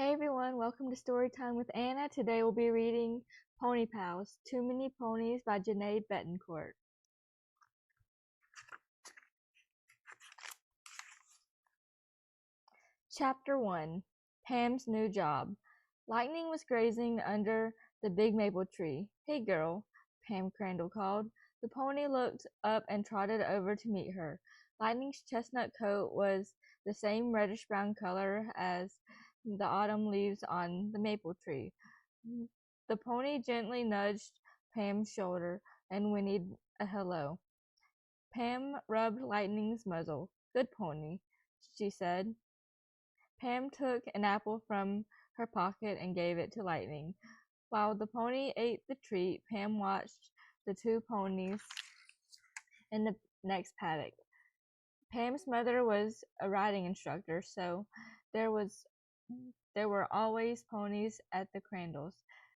Hey everyone, welcome to Storytime with Anna. Today we'll be reading Pony Pals, Too Many Ponies by Janae Betancourt. Chapter 1, Pam's New Job. Lightning was grazing under the big maple tree. Hey girl, Pam Crandall called. The pony looked up and trotted over to meet her. Lightning's chestnut coat was the same reddish-brown color as the autumn leaves on the maple tree. The pony gently nudged Pam's shoulder and whinnied a hello. Pam rubbed Lightning's muzzle. Good pony, she said. Pam took an apple from her pocket and gave it to Lightning. While the pony ate the treat, Pam watched the two ponies in the next paddock. Pam's mother was a riding instructor, so there were always ponies at the Crandalls.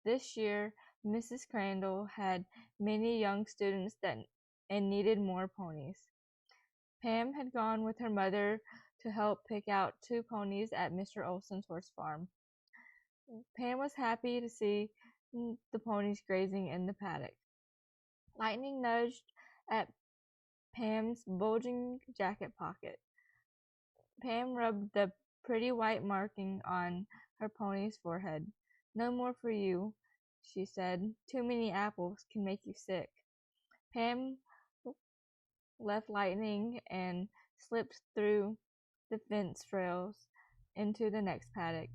This year, Mrs. Crandall had many young students and needed more ponies. Pam had gone with her mother to help pick out two ponies at Mr. Olson's horse farm. Pam was happy to see the ponies grazing in the paddock. Lightning nudged at Pam's bulging jacket pocket. Pam rubbed the pretty white marking on her pony's forehead. No more for you, she said. Too many apples can make you sick. Pam left Lightning and slipped through the fence rails into the next paddock.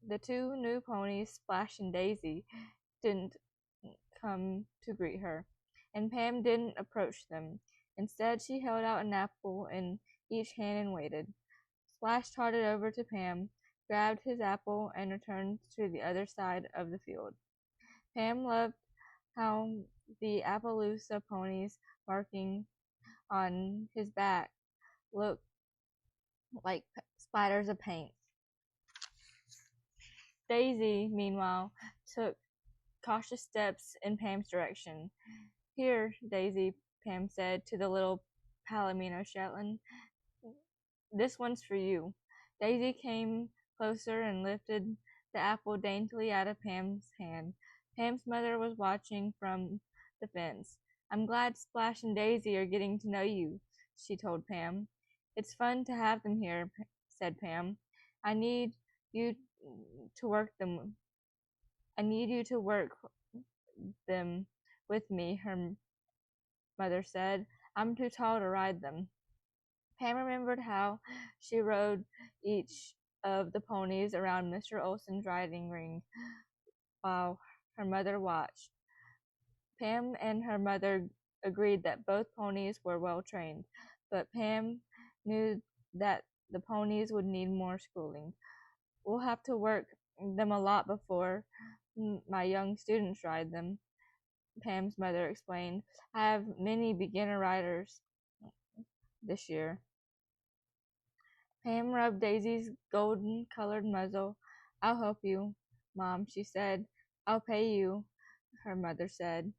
The two new ponies, Splash and Daisy, didn't come to greet her, and Pam didn't approach them. Instead, she held out an apple in each hand and waited. Splash trotted over to Pam, grabbed his apple, and returned to the other side of the field. Pam loved how the Appaloosa ponies marking on his back looked like splatters of paint. Daisy, meanwhile, took cautious steps in Pam's direction. Here, Daisy, Pam said to the little Palomino Shetland. This one's for you. Daisy came closer and lifted the apple daintily out of Pam's hand. Pam's mother was watching from the fence. I'm glad Splash and Daisy are getting to know you, she told Pam. It's fun to have them here, said Pam. I need you to work them with me, her mother said. I'm too tall to ride them. Pam remembered how she rode each of the ponies around Mr. Olson's riding ring while her mother watched. Pam and her mother agreed that both ponies were well trained, but Pam knew that the ponies would need more schooling. We'll have to work them a lot before my young students ride them, Pam's mother explained. I have many beginner riders this year. Pam rubbed Daisy's golden-colored muzzle. I'll help you, Mom, she said. I'll pay you, her mother said.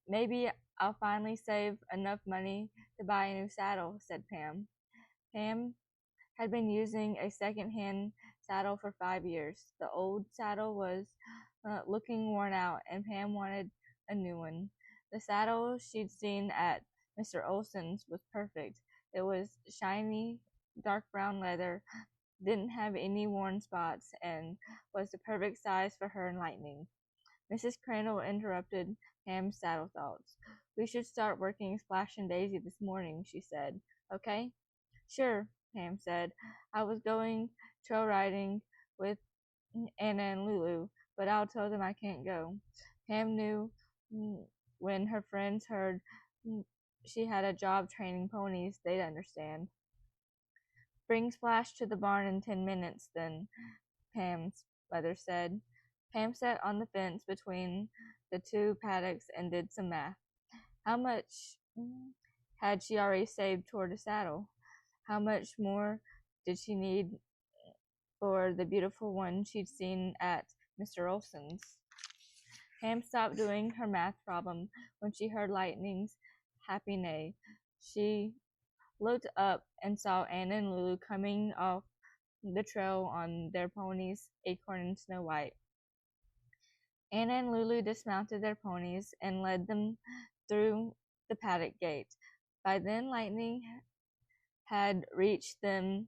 Maybe I'll finally save enough money to buy a new saddle, said Pam. Pam had been using a second-hand saddle for 5 years. The old saddle was looking worn out, and Pam wanted a new one. The saddle she'd seen at Mr. Olson's was perfect. It was shiny, dark brown leather, didn't have any worn spots, and was the perfect size for her and Lightning. Mrs. Crandall interrupted Pam's saddle thoughts. We should start working Splash and Daisy this morning, she said. Okay? Sure, Pam said. I was going trail riding with Anna and Lulu, but I'll tell them I can't go. Pam knew when her friends heard she had a job training ponies, they'd understand. Bring Splash to the barn in 10 minutes, then, Pam's mother said. Pam sat on the fence between the two paddocks and did some math. How much had she already saved toward a saddle? How much more did she need for the beautiful one she'd seen at Mr. Olson's? Pam stopped doing her math problem when she heard Lightning's happy neigh. She looked up and saw Anna and Lulu coming off the trail on their ponies, Acorn and Snow White. Anna and Lulu dismounted their ponies and led them through the paddock gate. By then, Lightning had reached them,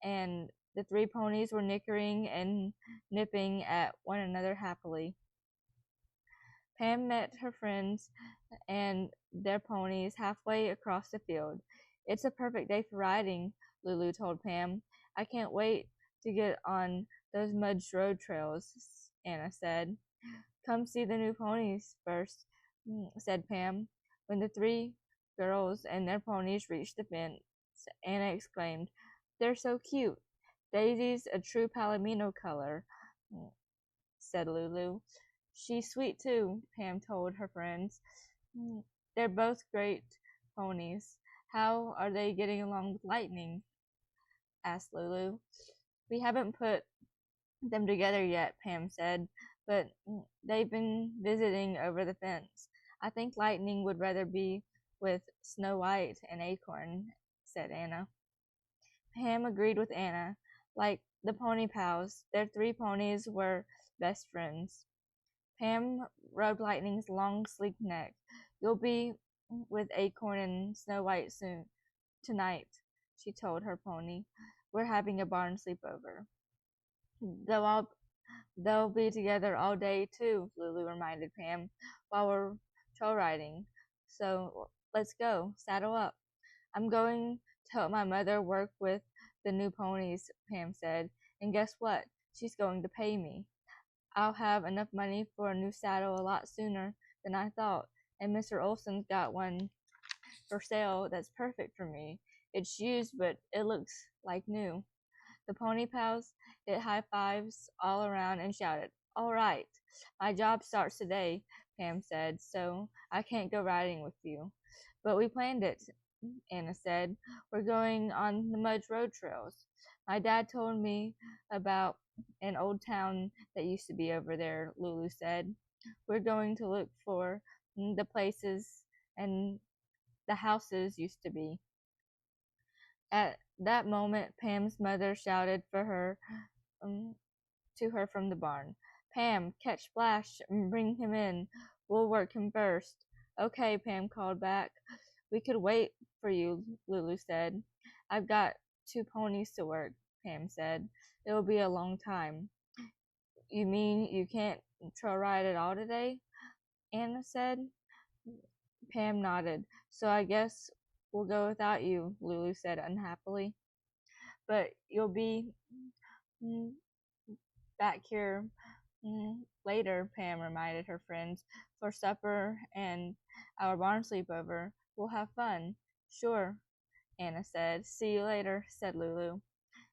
and the three ponies were nickering and nipping at one another happily. Pam met her friends and their ponies halfway across the field. "It's a perfect day for riding," Lulu told Pam. "I can't wait to get on those mud road trails," Anna said. "Come see the new ponies first," said Pam. When the three girls and their ponies reached the fence, Anna exclaimed, "They're so cute. Daisy's a true Palomino color," said Lulu. "She's sweet too," Pam told her friends. "They're both great ponies. How are they getting along with Lightning?" asked Lulu. "We haven't put them together yet," Pam said, "but they've been visiting over the fence. I think Lightning would rather be with Snow White and Acorn," said Anna. Pam agreed with Anna. Like the pony pals, their three ponies were best friends. Pam rubbed Lightning's long, sleek neck. "You'll be with Acorn and Snow White soon tonight," she told her pony. "We're having a barn sleepover." They'll be together all day too," Lulu reminded Pam, "while we're trail riding. So let's go. Saddle up." "I'm going to help my mother work with the new ponies," Pam said. "And guess what? She's going to pay me. I'll have enough money for a new saddle a lot sooner than I thought, and Mr. Olson's got one for sale that's perfect for me. It's used, but it looks like new." The pony pals hit high fives all around and shouted, "All right, my job starts today," Pam said, "so I can't go riding with you." "But we planned it," Anna said. "We're going on the mud road trails. My dad told me about an old town that used to be over there," Lulu said. "We're going to look for the places and the houses used to be." At that moment, Pam's mother shouted for her to her from the barn. "Pam, catch Splash and bring him in. We'll work him first." "Okay," Pam called back. "We could wait for you," Lulu said. "I've got two ponies to work," Pam said. "It'll be a long time." "You mean you can't trail ride at all today?" Anna said. Pam nodded. "So I guess we'll go without you," Lulu said unhappily. "But you'll be back here later," Pam reminded her friends, "for supper and our barn sleepover. We'll have fun." "Sure," Anna said. "See you later," said Lulu.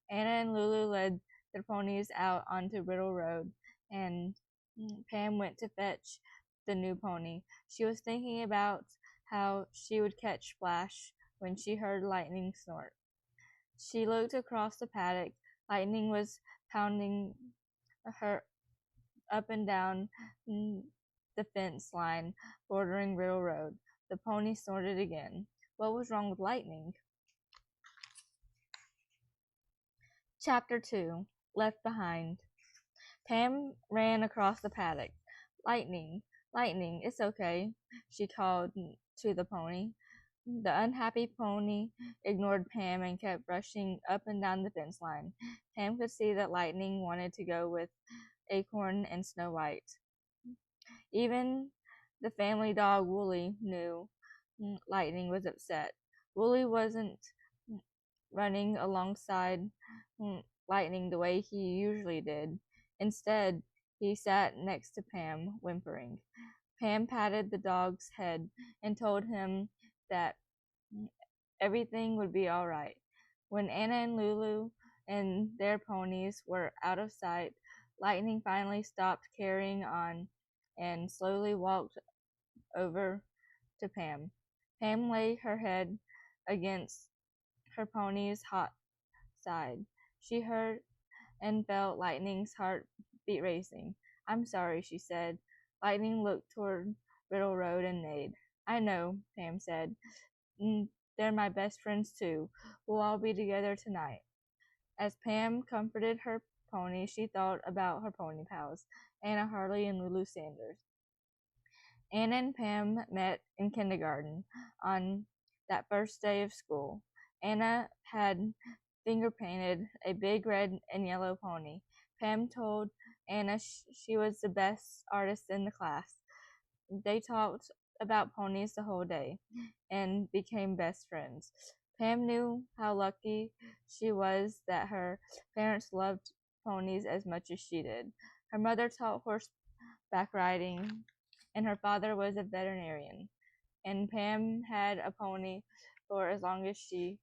Anna and Lulu led their ponies out onto Riddle Road, and Pam went to fetch the new pony. She was thinking about how she would catch Splash when she heard Lightning snort. She looked across the paddock. Lightning was pounding her up and down the fence line bordering Riddle Road. The pony snorted again. What was wrong with Lightning? Chapter 2. Left Behind. Pam ran across the paddock. "Lightning, Lightning, it's okay," she called to the pony. The unhappy pony ignored Pam and kept rushing up and down the fence line. Pam could see that Lightning wanted to go with Acorn and Snow White. Even the family dog Wooly knew Lightning was upset. Wooly wasn't running alongside Lightning the way he usually did. Instead, he sat next to Pam, whimpering. Pam patted the dog's head and told him that everything would be all right. When Anna and Lulu and their ponies were out of sight, Lightning finally stopped carrying on and slowly walked over to Pam. Pam laid her head against her pony's hot side. She heard and felt Lightning's heart beat racing. "I'm sorry," she said. Lightning looked toward Riddle Road and neighed. "I know," Pam said. "They're my best friends too. We'll all be together tonight." As Pam comforted her pony, she thought about her pony pals, Anna Harley and Lulu Sanders. Anna and Pam met in kindergarten on that first day of school. Anna had finger painted a big red and yellow pony. Pam told Anna she was the best artist in the class. They talked about ponies the whole day and became best friends. Pam knew how lucky she was that her parents loved ponies as much as she did. Her mother taught horseback riding, and her father was a veterinarian. And Pam had a pony for as long as she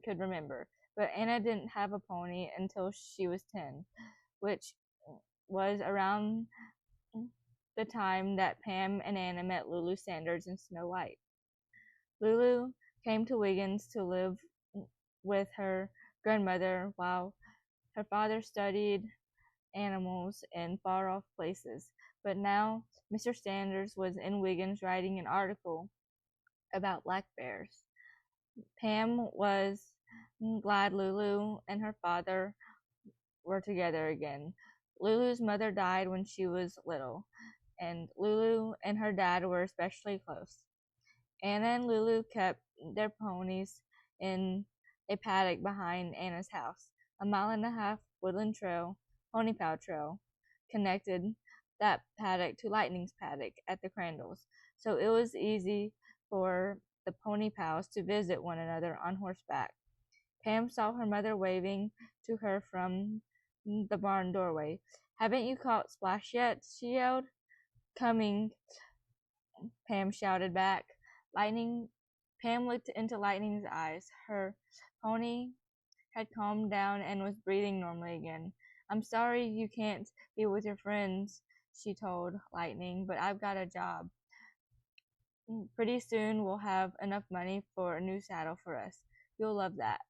could remember. But Anna didn't have a pony until she was 10, which was around the time that Pam and Anna met Lulu Sanders and Snow White. Lulu came to Wiggins to live with her grandmother while her father studied animals in far off places. But now Mr. Sanders was in Wiggins writing an article about black bears. Pam was glad Lulu and her father were together again. Lulu's mother died when she was little, and Lulu and her dad were especially close. Anna and Lulu kept their ponies in a paddock behind Anna's house. A 1.5-mile woodland trail, pony paw trail, connected that paddock to Lightning's paddock at the Crandalls, so it was easy for the pony pals to visit one another on horseback. Pam saw her mother waving to her from the barn doorway. "Haven't you caught Splash yet?" she yelled. "Coming," Pam shouted back. Pam looked into Lightning's eyes. Her pony had calmed down and was breathing normally again. "I'm sorry you can't be with your friends," she told Lightning, "but I've got a job. Pretty soon we'll have enough money for a new saddle for us. You'll love that."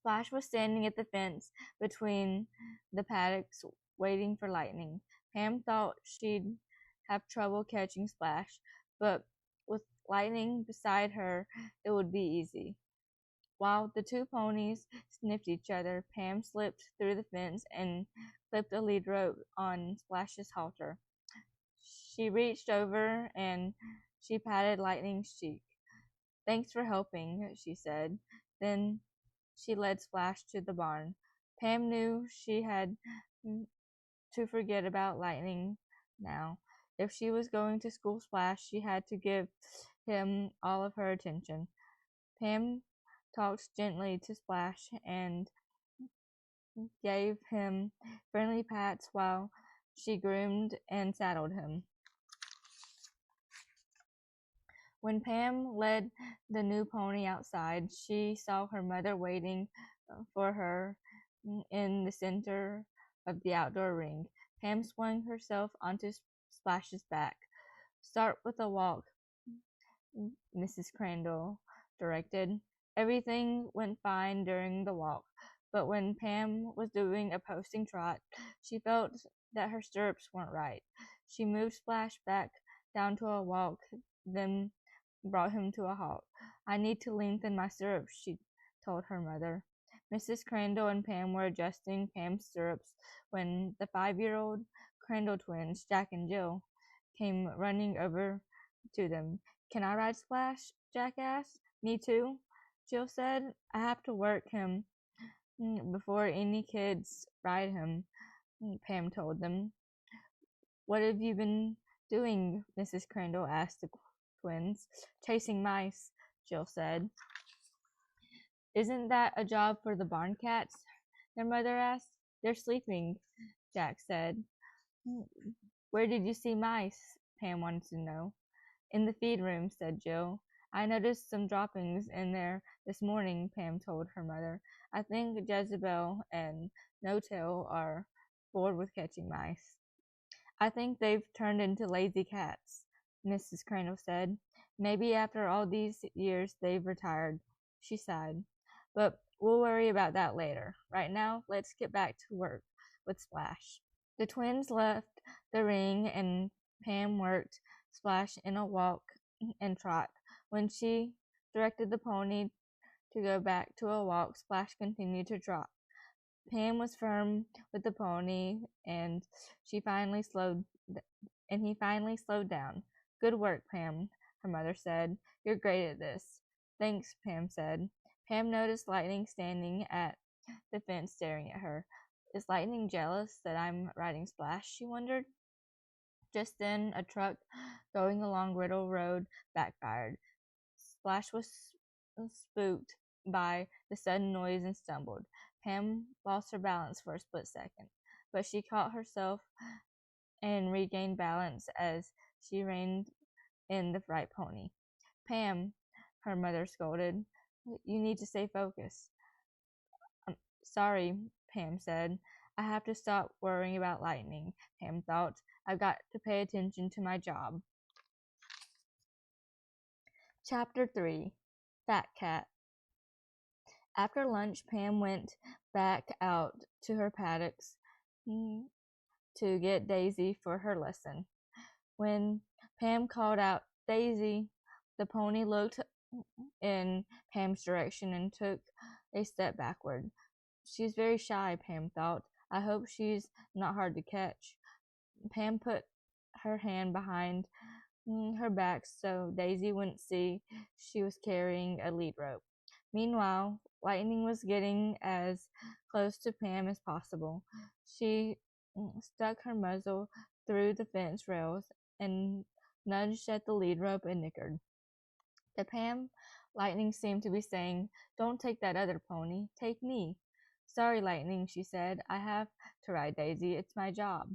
Splash was standing at the fence between the paddocks waiting for Lightning. Pam thought she'd have trouble catching Splash, but with Lightning beside her, it would be easy. While the two ponies sniffed each other, Pam slipped through the fence and clipped a lead rope on Splash's halter. She reached over and she patted Lightning's cheek. "Thanks for helping," she said. Then she led Splash to the barn. Pam knew she had to forget about Lightning now. If she was going to school Splash, she had to give him all of her attention. Pam talked gently to Splash and gave him friendly pats while she groomed and saddled him. When Pam led the new pony outside, she saw her mother waiting for her in the center of the outdoor ring. Pam swung herself onto Splash's back. "Start with a walk," Mrs. Crandall directed. Everything went fine during the walk, but when Pam was doing a posting trot, she felt that her stirrups weren't right. She moved Splash back down to a walk, then brought him to a halt. "I need to lengthen my stirrups," she told her mother. Mrs. Crandall and Pam were adjusting Pam's stirrups when the 5-year-old Crandall twins, Jack and Jill, came running over to them. "Can I ride Splash?" Jack asked. "Me too," Jill said. "I have to work him before any kids ride him," Pam told them. "What have you been doing?" Mrs. Crandall asked the twins. "Chasing mice," Jill said. "Isn't that a job for the barn cats?" their mother asked. "They're sleeping," Jack said. "Where did you see mice?" Pam wanted to know. "In the feed room," said Jill. "I noticed some droppings in there this morning," Pam told her mother. "I think Jezebel and No Tail are bored with catching mice." "I think they've turned into lazy cats," Mrs. Crandall said. "Maybe after all these years they've retired," she sighed. "But we'll worry about that later. Right now, let's get back to work with Splash." The twins left the ring and Pam worked Splash in a walk and trot. When she directed the pony to go back to a walk, Splash continued to trot. Pam was firm with the pony, and he finally slowed down. Good work, Pam, her mother said. You're great at this. Thanks, Pam said. Pam noticed Lightning standing at the fence staring at her. Is Lightning jealous that I'm riding Splash? She wondered. Just then, a truck going along Riddle Road backfired. Splash was spooked by the sudden noise and stumbled. Pam lost her balance for a split second, but she caught herself and regained balance as she reined in the right pony. Pam, her mother scolded, you need to stay focused. Sorry, Pam said. I have to stop worrying about Lightning, Pam thought. I've got to pay attention to my job. Chapter 3 Fat Cat. After lunch, Pam went back out to her paddocks to get Daisy for her lesson. When Pam called out, Daisy, the pony looked in Pam's direction and took a step backward. She's very shy, Pam thought. I hope she's not hard to catch. Pam put her hand behind her back so Daisy wouldn't see she was carrying a lead rope. Meanwhile, Lightning was getting as close to Pam as possible. She stuck her muzzle through the fence rails and nudged at the lead rope and nickered. To Pam, Lightning seemed to be saying, Don't take that other pony, take me. Sorry, Lightning, she said. I have to ride Daisy. It's my job.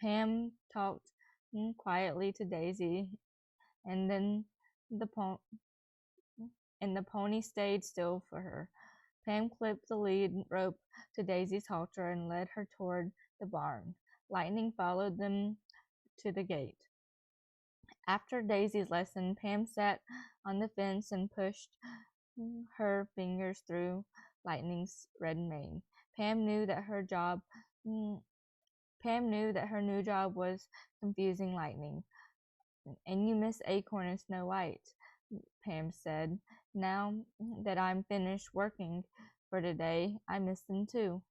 Pam talked quietly to Daisy, and then the pony stayed still for her. Pam clipped the lead rope to Daisy's halter and led her toward the barn. Lightning followed them to the gate. After Daisy's lesson, Pam sat on the fence and pushed her fingers through Lightning's red mane. Pam knew that her new job was confusing Lightning. And you miss Acorn and Snow White, Pam said. Now that I'm finished working for today, I miss them too.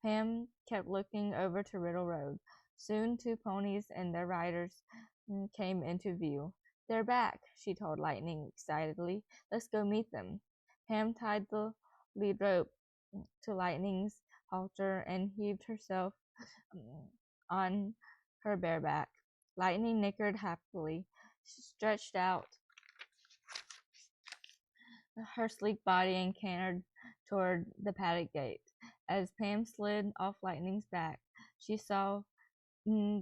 Pam kept looking over to Riddle Road. Soon 2 ponies and their riders came into view. They're back, she told Lightning excitedly. Let's go meet them. Pam tied the lead rope to Lightning's halter and heaved herself on her bare back. Lightning nickered happily. She stretched out her sleek body and cantered toward the paddock gate. As Pam slid off Lightning's back, she saw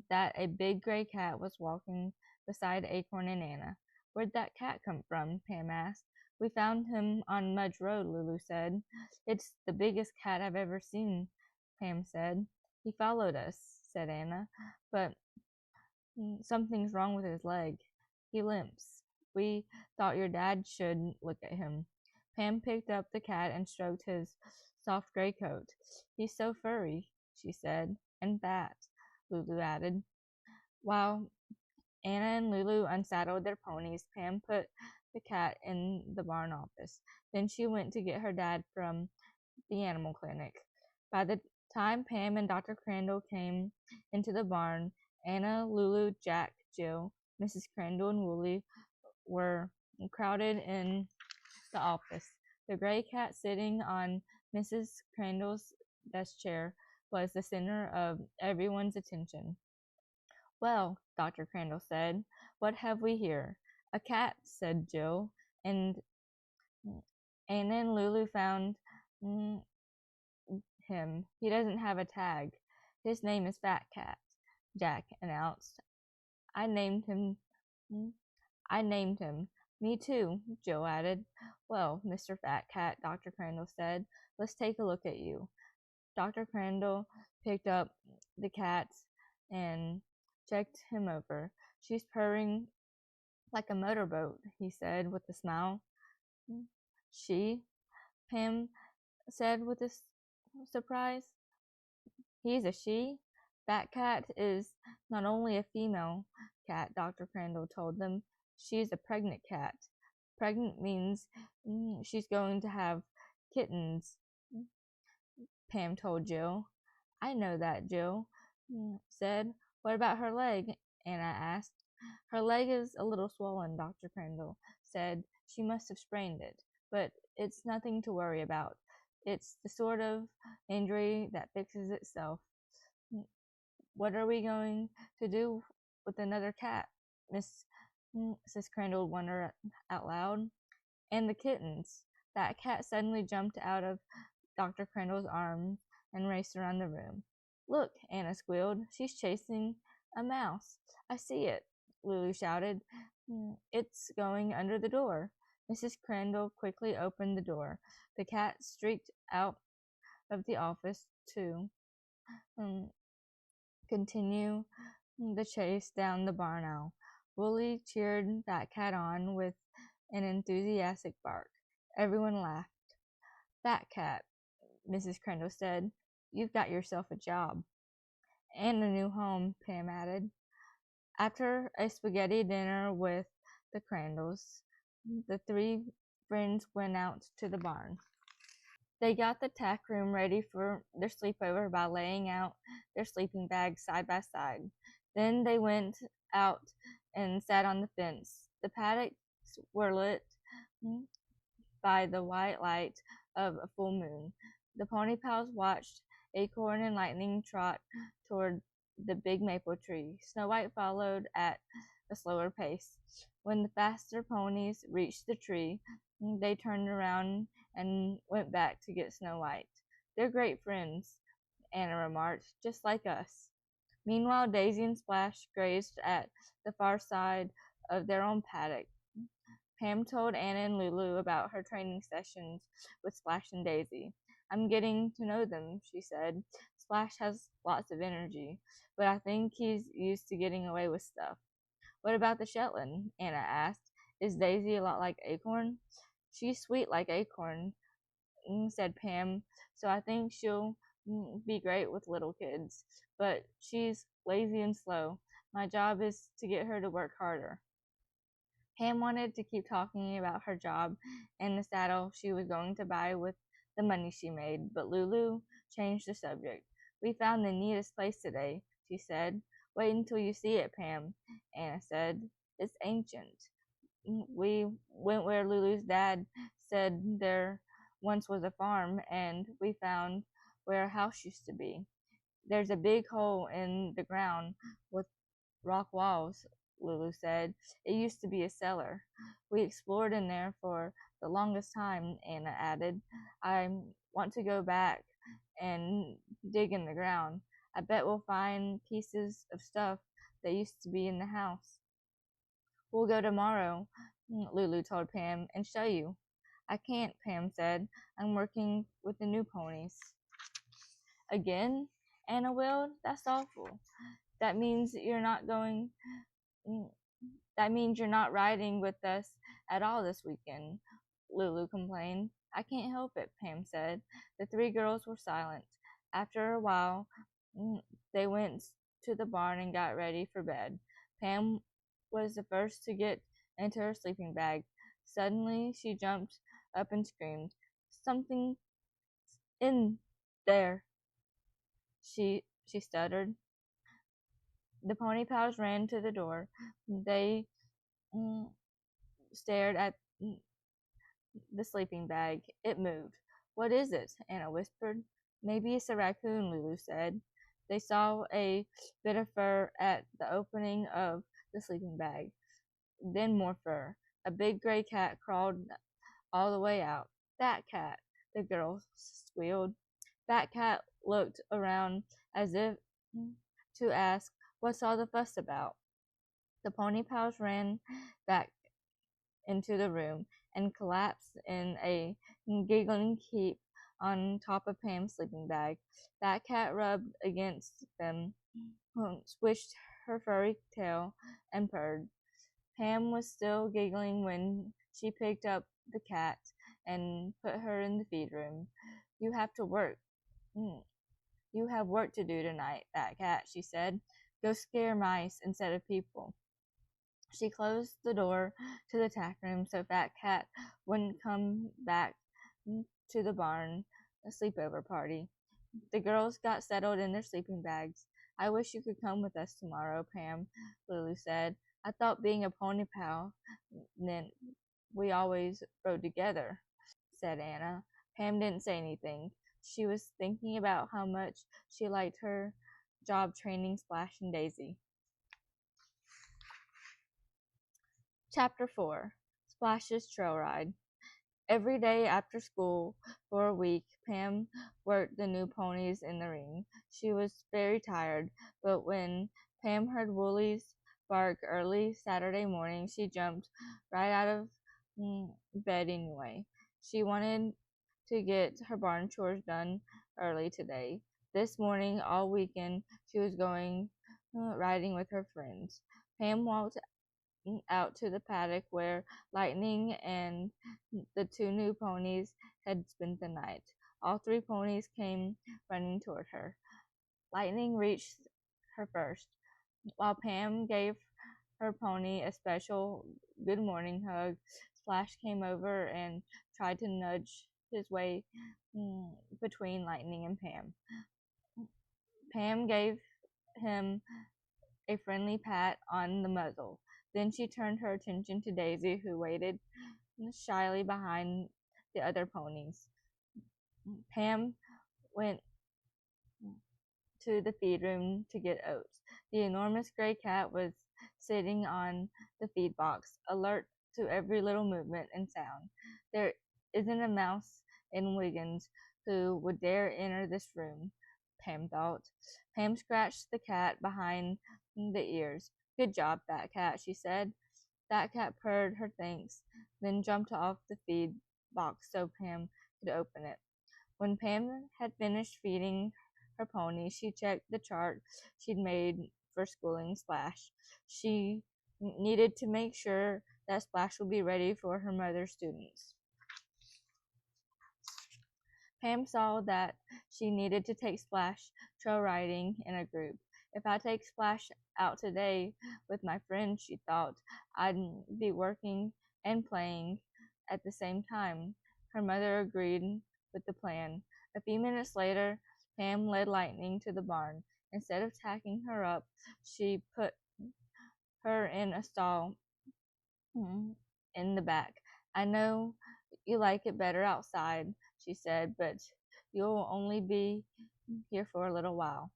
that a big gray cat was walking beside Acorn and Anna. Where'd that cat come from? Pam asked. We found him on Mudge Road, Lulu said. It's the biggest cat I've ever seen, Pam said. He followed us, said Anna, but something's wrong with his leg. He limps. We thought your dad should look at him. Pam picked up the cat and stroked his soft gray coat. He's so furry, she said, and fat, Lulu added. While Anna and Lulu unsaddled their ponies, Pam put the cat in the barn office. Then she went to get her dad from the animal clinic. By the time Pam and Dr. Crandall came into the barn, Anna, Lulu, Jack, Jill, Mrs. Crandall, and Wooly were crowded in the office. The gray cat sitting on Mrs. Crandall's desk chair was the center of everyone's attention. Well, Dr. Crandall said, what have we here? A cat, said Jill, and Anna and Lulu found him. He doesn't have a tag. His name is Fat Cat, Jack announced. I named him. Me too, Jill added. Well, Mr. Fat Cat, Dr. Crandall said, let's take a look at you. Dr. Crandall picked up the cat and checked him over. She's purring like a motorboat, he said with a smile. She? Pam said with a surprise. He's a she? Fat Cat is not only a female cat, Dr. Crandall told them. She's a pregnant cat. Pregnant means she's going to have kittens, Pam told Jill. I know that, Jill said. What about her leg? Anna asked. Her leg is a little swollen, Dr. Crandall said. She must have sprained it, but it's nothing to worry about. It's the sort of injury that fixes itself. What are we going to do with another cat? Mrs. Crandall wondered out loud. And the kittens. That cat suddenly jumped out of Dr. Crandall's arms and raced around the room. Look, Anna squealed. She's chasing a mouse. I see it, Lulu shouted. It's going under the door. Mrs. Crandall quickly opened the door. The cat streaked out of the office to continue the chase down the barn aisle. Willie cheered that cat on with an enthusiastic bark. Everyone laughed. Fat cat, Mrs. Crandall said. You've got yourself a job. And a new home, Pam added. After a spaghetti dinner with the Crandalls, the three friends went out to the barn. They got the tack room ready for their sleepover by laying out their sleeping bags side by side. Then they went out and sat on the fence. The paddocks were lit by the white light of a full moon. The pony pals watched Acorn and Lightning trot toward the big maple tree. Snow White followed at a slower pace. When the faster ponies reached the tree, they turned around and went back to get Snow White. They're great friends, Anna remarked, just like us. Meanwhile, Daisy and Splash grazed at the far side of their own paddock. Pam told Anna and Lulu about her training sessions with Splash and Daisy. I'm getting to know them, she said. Splash has lots of energy, but I think he's used to getting away with stuff. What about the Shetland? Anna asked. Is Daisy a lot like Acorn? She's sweet like Acorn, said Pam, so I think she'll be great with little kids. But she's lazy and slow. My job is to get her to work harder. Pam wanted to keep talking about her job and the saddle she was going to buy with the money she made, but Lulu changed the subject. We found the neatest place today, she said. Wait until you see it, Pam, Anna said. It's ancient. We went where Lulu's dad said there once was a farm, and we found where a house used to be. There's a big hole in the ground with rock walls, Lulu said. It used to be a cellar. We explored in there for the longest time, Anna added. I want to go back and dig in the ground. I bet we'll find pieces of stuff that used to be in the house. We'll go tomorrow, Lulu told Pam, and show you. I can't, Pam said. I'm working with the new ponies. Again? Anna wailed. That's awful. That means you're not going. That means you're not riding with us at all this weekend, Lulu complained. I can't help it, Pam said. The three girls were silent. After a while, they went to the barn and got ready for bed. Pam was the first to get into her sleeping bag. Suddenly, she jumped up and screamed, Something in there, she stuttered. The pony pals ran to the door. They stared at the sleeping bag. It moved. What is it? Anna whispered. Maybe it's a raccoon, Lulu said. They saw a bit of fur at the opening of the sleeping bag. Then more fur. A big gray cat crawled all the way out. That cat, the girl squealed. That cat looked around as if to ask, what's all the fuss about? The pony pals ran back into the room and collapsed in a giggling heap on top of Pam's sleeping bag. That cat rubbed against them, swished her furry tail, and purred. Pam was still giggling when she picked up the cat and put her in the feed room. You have to work. You have work to do tonight, that cat, she said. Go scare mice instead of people. She closed the door to the tack room so Fat Cat wouldn't come back to the barn sleepover party. The girls got settled in their sleeping bags. I wish you could come with us tomorrow, Pam, Lulu said. I thought being a pony pal meant we always rode together, said Anna. Pam didn't say anything. She was thinking about how much she liked her job training Splash and Daisy. Chapter 4 Splash's Trail Ride. Every day after school for a week, Pam worked the new ponies in the ring. She was very tired, but when Pam heard Woolies bark early Saturday morning, she jumped right out of bed anyway. She wanted to get her barn chores done early today. This morning, all weekend, she was going riding with her friends. Pam walked out to the paddock where Lightning and the two new ponies had spent the night. All three ponies came running toward her. Lightning reached her first, while Pam gave her pony a special good morning hug. Splash came over and tried to nudge his way between Lightning and Pam. Pam gave him a friendly pat on the muzzle. Then she turned her attention to Daisy, who waited shyly behind the other ponies. Pam went to the feed room to get oats. The enormous gray cat was sitting on the feed box, alert to every little movement and sound. There isn't a mouse in Wiggins who would dare enter this room, Pam thought. Pam scratched the cat behind the ears. Good job, Fat Cat, she said. Fat Cat purred her thanks, then jumped off the feed box so Pam could open it. When Pam had finished feeding her pony, she checked the chart she'd made for schooling Splash. She needed to make sure that Splash would be ready for her mother's students. Pam saw that she needed to take Splash trail riding in a group. If I take Splash out today with my friends, she thought, I'd be working and playing at the same time. Her mother agreed with the plan. A few minutes later, Pam led Lightning to the barn. Instead of tacking her up, she put her in a stall in the back. I know you like it better outside, she said, but you'll only be here for a little while.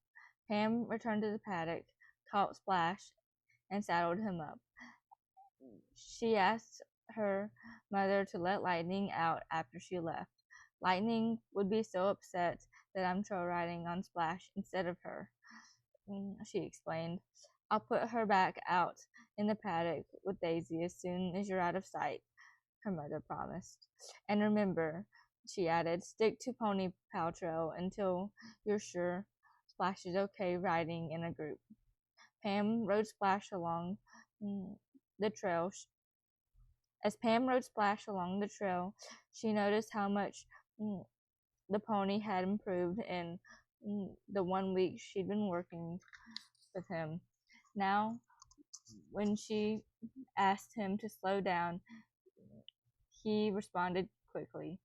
Pam returned to the paddock, caught Splash, and saddled him up. She asked her mother to let Lightning out after she left. Lightning would be so upset that I'm trail riding on Splash instead of her, she explained. I'll put her back out in the paddock with Daisy as soon as you're out of sight, her mother promised. And remember, she added, stick to Pony Pal Trail until you're sure Splash is okay riding in a group. Pam rode Splash along the trail. As Pam rode Splash along the trail, she noticed how much the pony had improved in the 1 week she'd been working with him. Now, when she asked him to slow down, he responded quickly.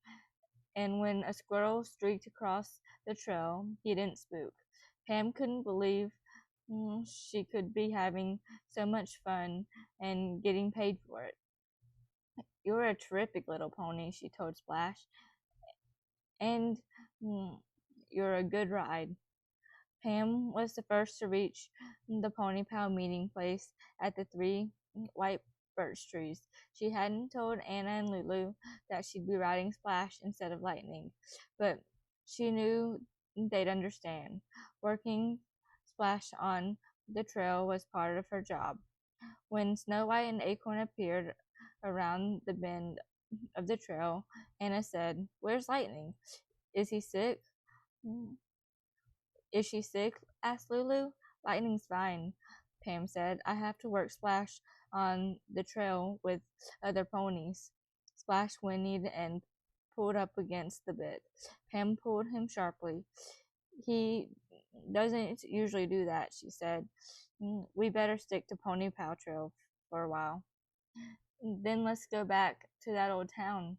And when a squirrel streaked across the trail, he didn't spook. Pam couldn't believe she could be having so much fun and getting paid for it. You're a terrific little pony, she told Splash, and you're a good ride. Pam was the first to reach the Pony Pal meeting place at the three white birch trees. She hadn't told Anna and Lulu that she'd be riding Splash instead of Lightning, but she knew they'd understand. Working Splash on the trail was part of her job. When Snow White and Acorn appeared around the bend of the trail, Anna said, "Where's Lightning? Is he sick?" "Is she sick?" asked Lulu. "Lightning's fine," Pam said. "I have to work Splash on the trail with other ponies." Splash whinnied and pulled up against the bit. Pam pulled him sharply. "He doesn't usually do that," she said. "We better stick to Pony Pal Trail for a while. Then let's go back to that old town,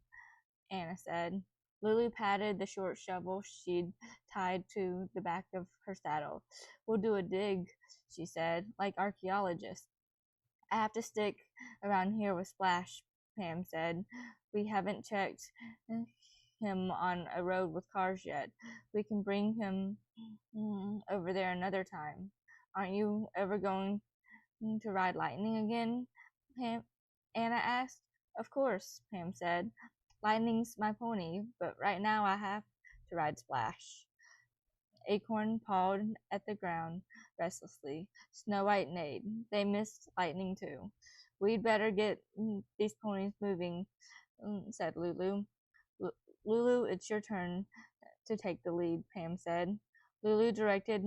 Anna said. Lulu patted the short shovel she'd tied to the back of her saddle. We'll do a dig, she said, like archaeologists. I have to stick around here with Splash, Pam said. We haven't checked him on a road with cars yet. We can bring him over there another time. Aren't you ever going to ride Lightning again? Pam, Anna asked. Of course, Pam said. Lightning's my pony, but right now I have to ride Splash. Acorn pawed at the ground restlessly. Snow White neighed. They missed Lightning too. We'd better get these ponies moving, said Lulu. Lulu, it's your turn to take the lead, Pam said. Lulu directed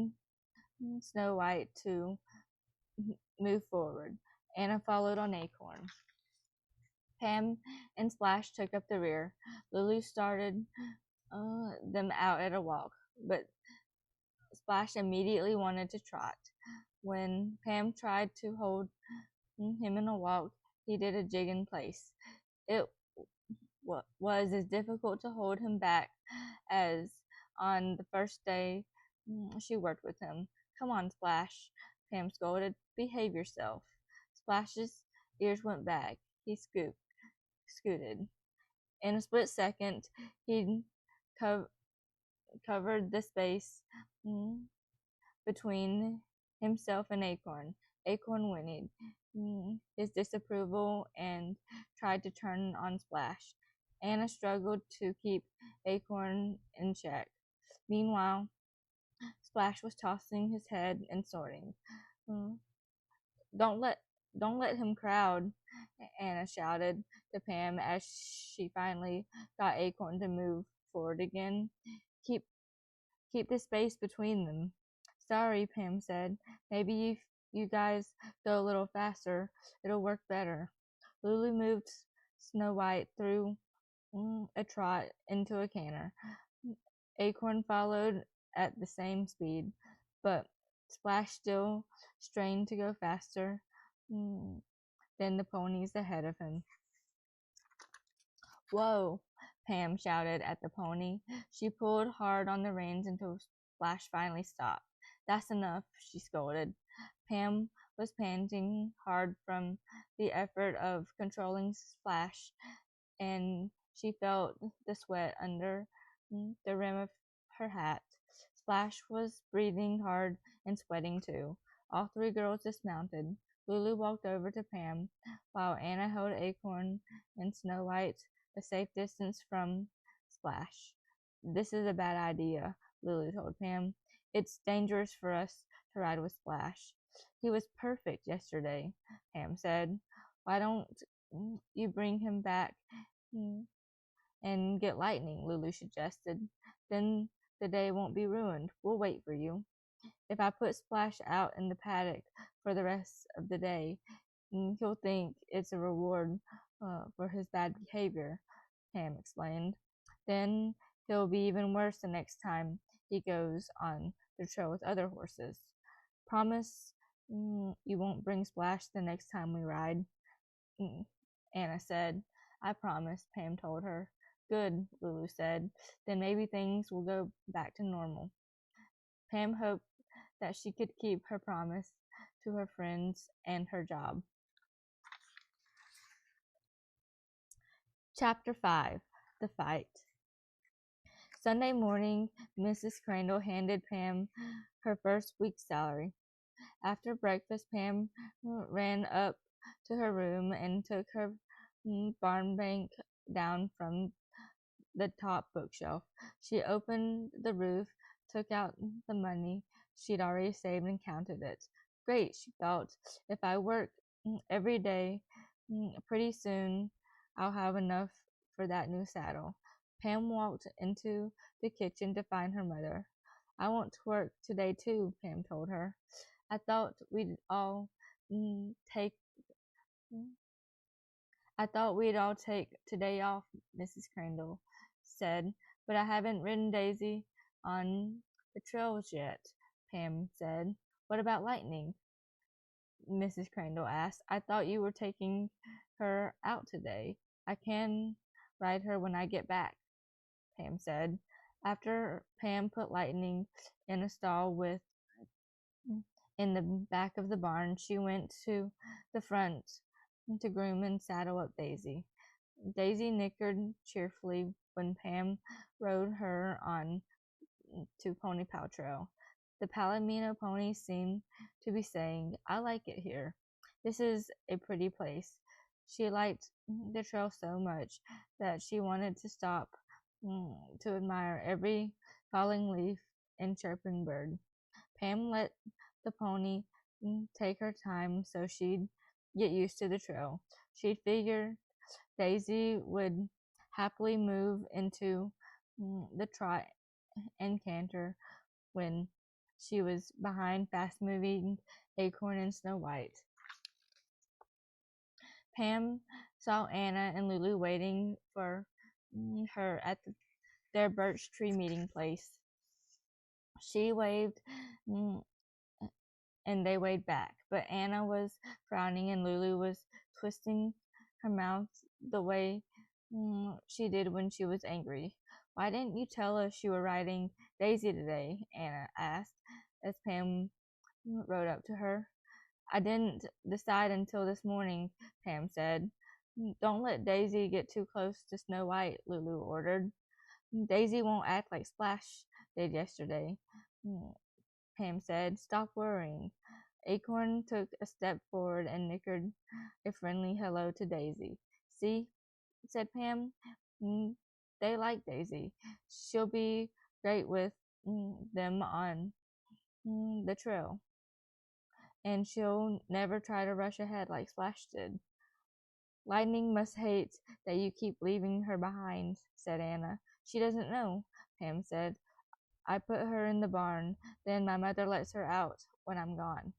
Snow White to move forward. Anna followed on Acorn. Pam and Splash took up the rear. Lulu started them out at a walk, but Splash immediately wanted to trot. When Pam tried to hold him in a walk, he did a jig in place. It was as difficult to hold him back as on the first day she worked with him. Come on, Splash, Pam scolded. Behave yourself. Splash's ears went back. He scooted. In a split second, he'd covered the space between himself and Acorn. Acorn whinnied his disapproval and tried to turn on Splash. Anna struggled to keep Acorn in check. Meanwhile, Splash was tossing his head and snorting. Don't let him crowd, Anna shouted to Pam as she finally got Acorn to move forward again. Keep the space between them. Sorry, Pam said. Maybe if you guys go a little faster, it'll work better. Lulu moved Snow White through a trot into a canter. Acorn followed at the same speed, but Splash still strained to go faster than the ponies ahead of him. Whoa, Pam shouted at the pony. She pulled hard on the reins until Splash finally stopped. That's enough, she scolded. Pam was panting hard from the effort of controlling Splash, and she felt the sweat under the rim of her hat. Splash was breathing hard and sweating too. All three girls dismounted. Lulu walked over to Pam, while Anna held Acorn and Snow White a safe distance from Splash. This is a bad idea, Lulu told Pam. It's dangerous for us to ride with Splash. He was perfect yesterday, Pam said. Why don't you bring him back and get Lightning, Lulu suggested. Then the day won't be ruined. We'll wait for you. If I put Splash out in the paddock for the rest of the day, he'll think it's a reward for his bad behavior, Pam explained. Then he'll be even worse the next time he goes on the trail with other horses. Promise you won't bring Splash the next time we ride, Anna said. I promise, Pam told her. Good, Lulu said. Then maybe things will go back to normal. Pam hoped that she could keep her promise to her friends and her job. Chapter 5. The Fight. Sunday morning, Mrs. Crandall handed Pam her first week's salary. After breakfast, Pam ran up to her room and took her barn bank down from the top bookshelf. She opened the roof, took out the money she'd already saved, and counted it. Great, she thought. If I work every day, pretty soon I'll have enough for that new saddle. Pam walked into the kitchen to find her mother. I want to work today too, Pam told her. I thought we'd all take today off, Mrs. Crandall said, but I haven't ridden Daisy on the trails yet, Pam said. What about Lightning? Mrs. Crandall asked. I thought you were taking her out today. I can ride her when I get back, Pam said. After Pam put Lightning in a stall with in the back of the barn, she went to the front to groom and saddle up Daisy. Daisy nickered cheerfully when Pam rode her on to Pony Pow Trail. The Palomino pony seemed to be saying, I like it here. This is a pretty place. She liked the trail so much that she wanted to stop to admire every falling leaf and chirping bird. Pam let the pony take her time so she'd get used to the trail. She'd figured Daisy would happily move into the trot and canter when she was behind fast-moving Acorn and Snow White. Pam saw Anna and Lulu waiting for her at their birch tree meeting place. She waved and they waved back, but Anna was frowning and Lulu was twisting her mouth the way she did when she was angry. Why didn't you tell us you were riding Daisy today? Anna asked as Pam rode up to her. I didn't decide until this morning, Pam said. Don't let Daisy get too close to Snow White, Lulu ordered. Daisy won't act like Splash did yesterday, Pam said. Stop worrying. Acorn took a step forward and nickered a friendly hello to Daisy. See, said Pam, they like Daisy. She'll be great with them on the trail, and she'll never try to rush ahead like Splash did. Lightning must hate that you keep leaving her behind, said Anna. She doesn't know, Pam said. I put her in the barn, then my mother lets her out when I'm gone.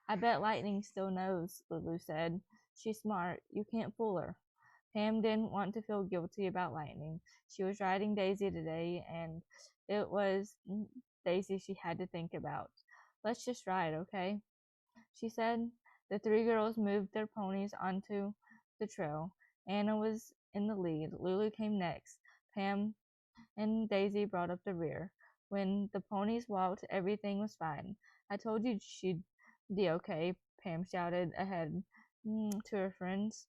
I bet Lightning still knows, Lulu said. She's smart. You can't fool her. Pam didn't want to feel guilty about Lightning. She was riding Daisy today, and it was Daisy she had to think about. Let's just ride, okay? She said. The three girls moved their ponies onto the trail. Anna was in the lead. Lulu came next. Pam and Daisy brought up the rear. When the ponies walked, everything was fine. I told you she'd be okay, Pam shouted ahead to her friends.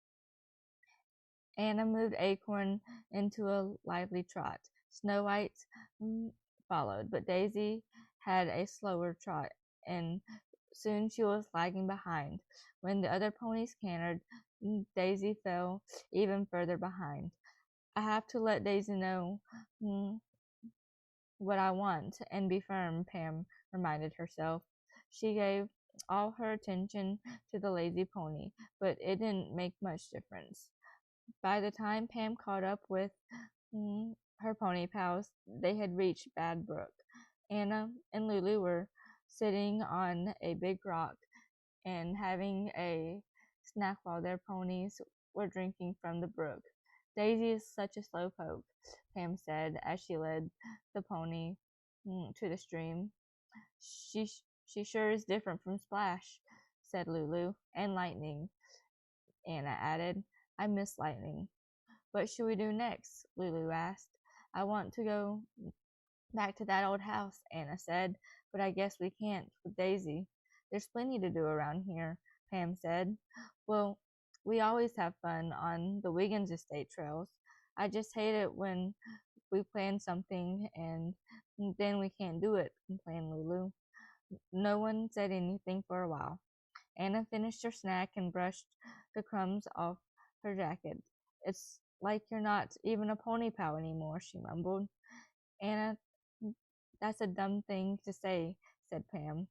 Anna moved Acorn into a lively trot. Snow White followed, but Daisy had a slower trot, and soon she was lagging behind. When the other ponies cantered, Daisy fell even further behind. I have to let Daisy know what I want and be firm, Pam reminded herself. She gave all her attention to the lazy pony, but it didn't make much difference. By the time Pam caught up with her pony pals, they had reached Bad Brook. Anna and Lulu were sitting on a big rock and having a snack while their ponies were drinking from the brook. Daisy is such a slowpoke, Pam said as she led the pony to the stream. She sure is different from Splash, said Lulu. And Lightning, Anna added. I miss Lightning. What should we do next? Lulu asked. I want to go back to that old house, Anna said, but I guess we can't with Daisy. There's plenty to do around here, Pam said. Well, we always have fun on the Wiggins estate trails. I just hate it when we plan something and then we can't do it, complained Lulu. No one said anything for a while. Anna finished her snack and brushed the crumbs off her jacket. It's like you're not even a pony pal anymore, she mumbled. Anna, that's a dumb thing to say, said Pam.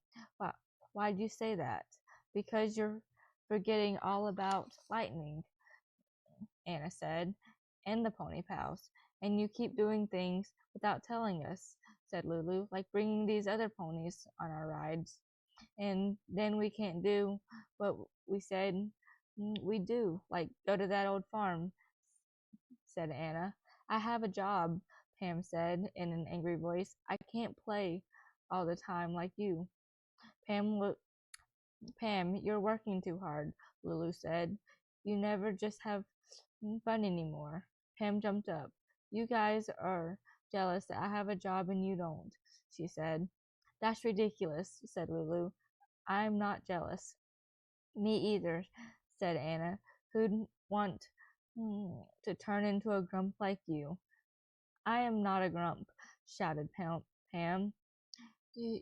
Why'd you say that? Because you're forgetting all about Lightning, Anna said, and the pony pals. And you keep doing things without telling us, said Lulu, like bringing these other ponies on our rides. And then we can't do what we said we do, like go to that old farm, said Anna. I have a job, Pam said in an angry voice. I can't play all the time like you. Pam Pam, you're working too hard, Lulu said. You never just have fun anymore. Pam jumped up. You guys are jealous that I have a job and you don't, she said. That's ridiculous, said Lulu. I'm not jealous. Me either, said Anna. Who'd want to turn into a grump like you? I am not a grump, shouted Pam. You,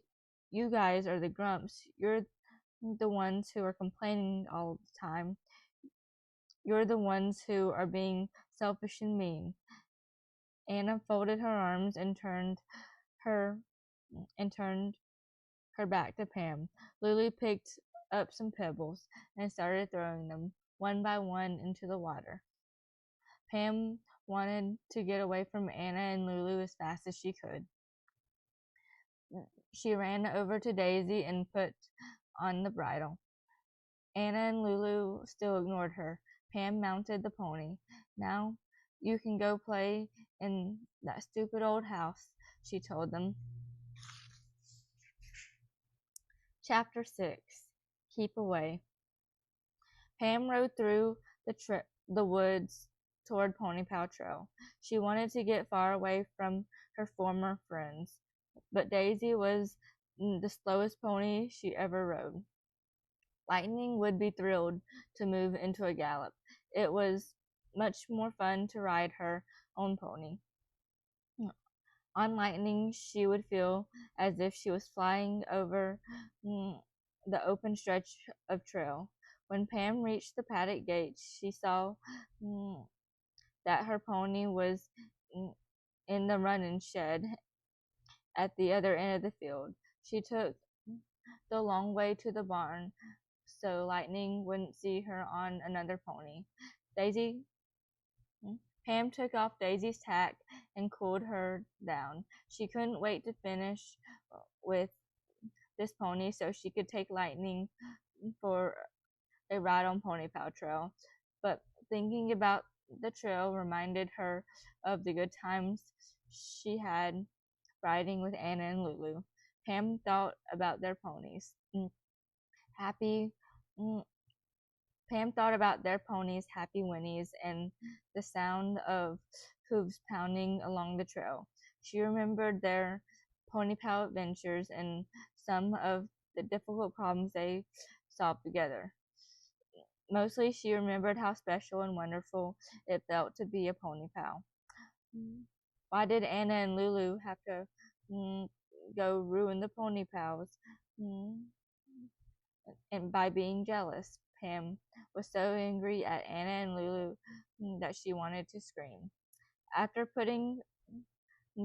you guys are the grumps. You're the ones who are complaining all the time. You're the ones who are being selfish and mean. Anna folded her arms her and turned her back to Pam. Lulu picked up some pebbles and started throwing them one by one into the water. Pam wanted to get away from Anna and Lulu as fast as she could. She ran over to Daisy and put on the bridle. Anna and Lulu still ignored her. Pam mounted the pony. Now you can go play in that stupid old house, she told them. Chapter 6. Keep Away. Pam rode through the woods toward Pony Paw Trail. She wanted to get far away from her former friends, but Daisy was the slowest pony she ever rode. Lightning would be thrilled to move into a gallop. It was much more fun to ride her own pony. On Lightning, she would feel as if she was flying over the open stretch of trail. When Pam reached the paddock gate, she saw that her pony was in the running shed at the other end of the field. She took the long way to the barn so Lightning wouldn't see her on another pony. Pam took off Daisy's tack and cooled her down. She couldn't wait to finish with this pony so she could take Lightning for a ride on Pony Paw Trail. But thinking about the trail reminded her of the good times she had riding with Anna and Lulu. Pam thought about their ponies. Happy Pam thought about their ponies' happy whinnies and the sound of hooves pounding along the trail. She remembered their pony paw adventures and some of the difficult problems they solved together. Mostly, she remembered how special and wonderful it felt to be a pony pal. Why did Anna and Lulu have to go ruin the pony pals? And by being jealous, Pam was so angry at Anna and Lulu that she wanted to scream. After putting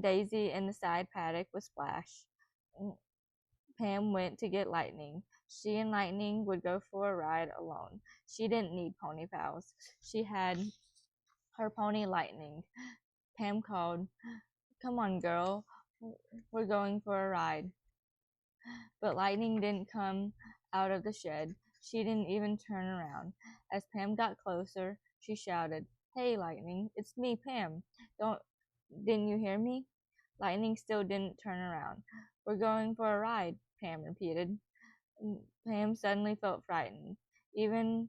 Daisy in the side paddock with Splash, Pam went to get Lightning. She and Lightning would go for a ride alone. She didn't need pony pals. She had her pony Lightning. Pam called, "Come on, girl. We're going for a ride." But Lightning didn't come out of the shed. She didn't even turn around. As Pam got closer, she shouted, "Hey, Lightning, it's me, Pam. Didn't you hear me?" Lightning still didn't turn around. "We're going for a ride," Pam repeated. Pam suddenly felt frightened. Even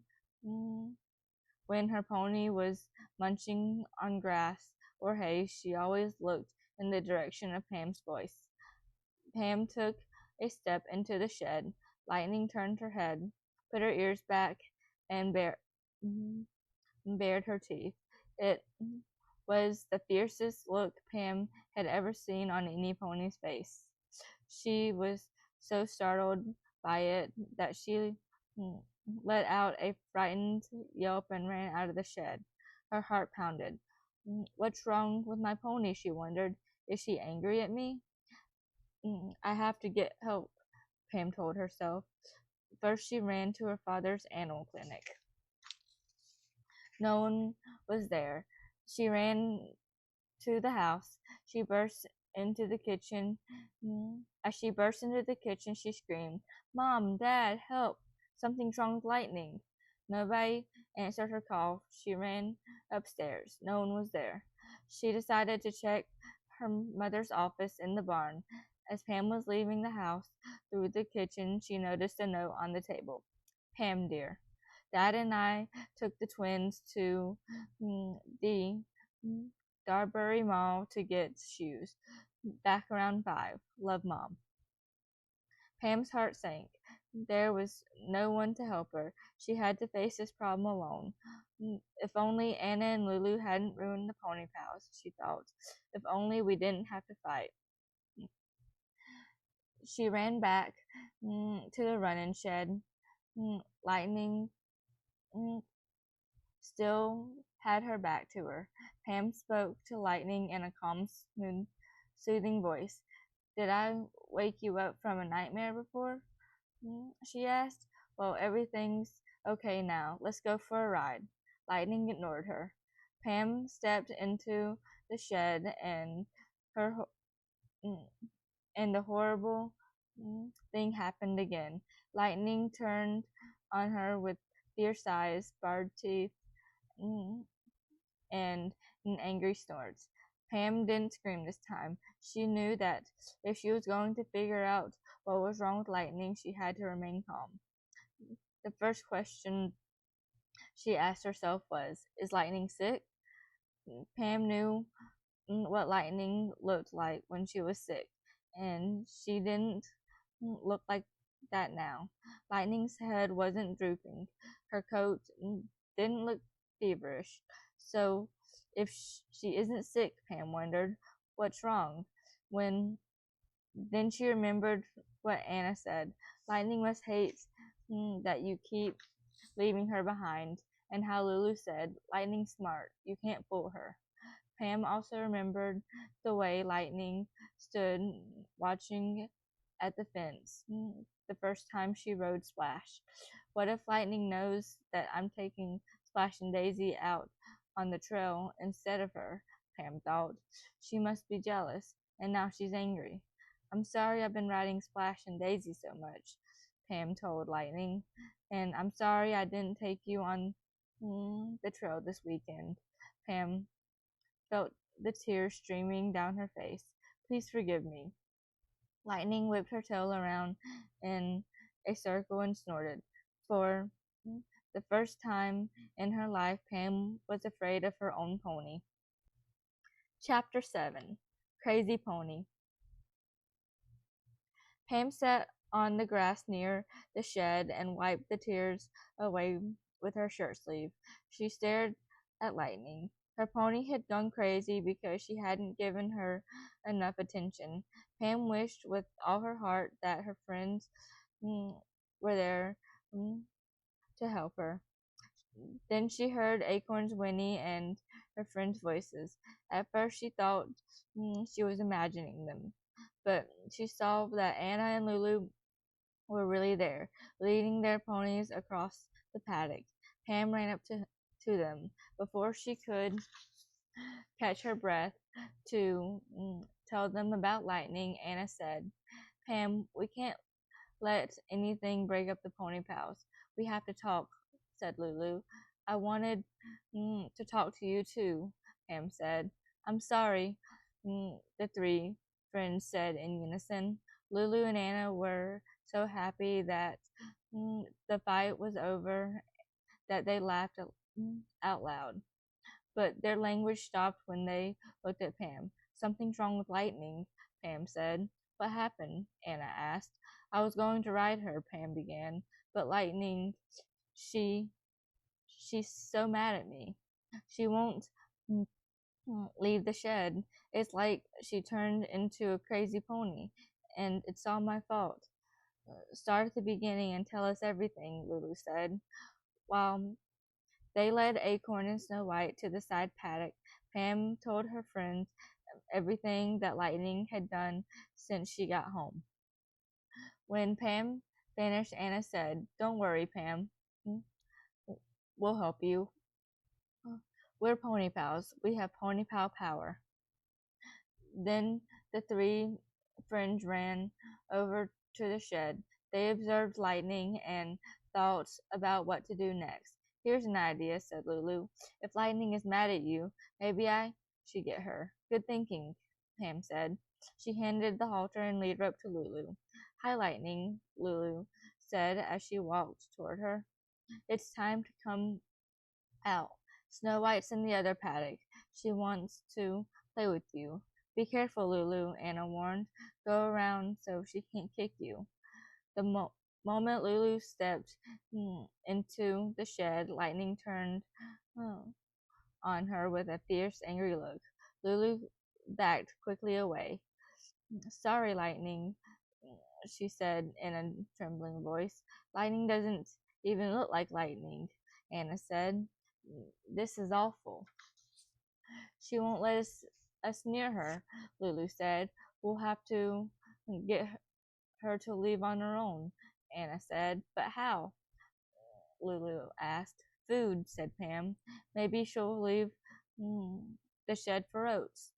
when her pony was munching on grass or hay, she always looked in the direction of Pam's voice. Pam took a step into the shed. Lightning turned her head, put her ears back, and bared her teeth. It was the fiercest look Pam had ever seen on any pony's face. She was so startled by it that she let out a frightened yelp and ran out of the shed. Her heart pounded. What's wrong with my pony? She wondered. Is she angry at me? I have to get help, Pam told herself. First, she ran to her father's animal clinic. No one was there. She ran to the house. She burst into the kitchen. As she burst into the kitchen, she screamed, "Mom, Dad, help! Something's wrong with Lightning." Nobody answered her call. She ran upstairs. No one was there. She decided to check her mother's office in the barn. As Pam was leaving the house through the kitchen, she noticed a note on the table. Pam, dear, Dad and I took the twins to the Darbury Mall to get shoes. Back around 5. Love, Mom. Pam's heart sank. There was no one to help her. She had to face this problem alone. If only Anna and Lulu hadn't ruined the pony pals, she thought. If only we didn't have to fight. She ran back to the running shed. Lightning still had her back to her. Pam spoke to Lightning in a calm, smooth, soothing voice. Did I wake you up from a nightmare before? She asked. Well, everything's okay now. Let's go for a ride. Lightning ignored her. Pam stepped into the shed her and the horrible thing happened again. Lightning turned on her with fierce eyes, barred teeth, and angry snorts. Pam didn't scream this time. She knew that if she was going to figure out what was wrong with Lightning, she had to remain calm. The first question she asked herself was, is Lightning sick? Pam knew what Lightning looked like when she was sick, and she didn't look like that now. Lightning's head wasn't drooping. Her coat didn't look feverish. So, if she isn't sick, Pam wondered, what's wrong? Then she remembered what Anna said. Lightning must hate that you keep leaving her behind, and how Lulu said, Lightning's smart. You can't fool her. Pam also remembered the way Lightning stood watching at the fence the first time she rode Splash. What if Lightning knows that I'm taking Splash and Daisy out on the trail instead of her? Pam thought. She must be jealous, and now she's angry. I'm sorry I've been riding Splash and Daisy so much, Pam told Lightning, and I'm sorry I didn't take you on the trail this weekend. Pam felt the tears streaming down her face. Please forgive me. Lightning whipped her tail around in a circle and snorted. For the first time in her life, Pam was afraid of her own pony. Chapter 7. Crazy Pony. Pam sat on the grass near the shed and wiped the tears away with her shirt sleeve. She stared at Lightning. Her pony had gone crazy because she hadn't given her enough attention. Pam wished with all her heart that her friends were there to help her. Then she heard Acorn's whinny and her friends' voices. At first she thought she was imagining them, but she saw that Anna and Lulu were really there, leading their ponies across the paddock. Pam ran up to them. Before she could catch her breath to tell them about Lightning, Anna said, Pam, we can't let anything break up the pony pals. We have to talk, said Lulu. I wanted to talk to you too, Pam said. I'm sorry, the three friends said in unison. Lulu and Anna were so happy that the fight was over that they laughed out loud. But their language stopped when they looked at Pam. Something's wrong with Lightning, Pam said. What happened? Anna asked. I was going to ride her, Pam began, but Lightning, she's so mad at me. She won't leave the shed. It's like she turned into a crazy pony, and it's all my fault. Start at the beginning and tell us everything, Lulu said. While they led Acorn and Snow White to the side paddock, Pam told her friends everything that Lightning had done since she got home. When Pam finished, Anna said, Don't worry, Pam. We'll help you. We're pony pals. We have pony pal power. Then the three friends ran over to the shed. They observed Lightning and thought about what to do next. Here's an idea, said Lulu. If Lightning is mad at you, maybe I should get her. Good thinking, Pam said. She handed the halter and lead rope to Lulu. Hi, Lightning, Lulu said as she walked toward her. It's time to come out. Snow White's in the other paddock. She wants to play with you. Be careful, Lulu, Anna warned. Go around so she can't kick you. The moment Lulu stepped into the shed, Lightning turned uh, on her with a fierce, angry look. Lulu backed quickly away. Sorry, Lightning, she said in a trembling voice. Lightning doesn't even look like lightning, Anna said. This is awful. She won't let us near her, Lulu said. We'll have to get her to leave on her own, Anna said. But how? Lulu asked. Food, said Pam. Maybe she'll leave mm, the shed for oats.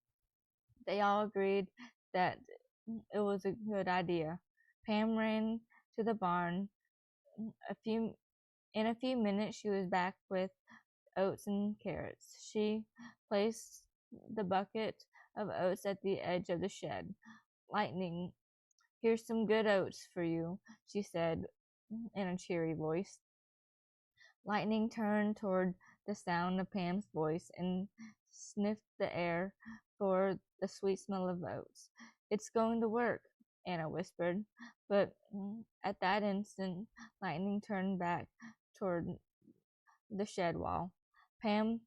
They all agreed that it was a good idea. Pam ran to the barn. A few In a few minutes, she was back with oats and carrots. She placed the bucket of oats at the edge of the shed. Lightning, here's some good oats for you, she said in a cheery voice. Lightning turned toward the sound of Pam's voice and sniffed the air for the sweet smell of oats. It's going to work, Anna whispered. But at that instant, Lightning turned back toward the shed wall. Pam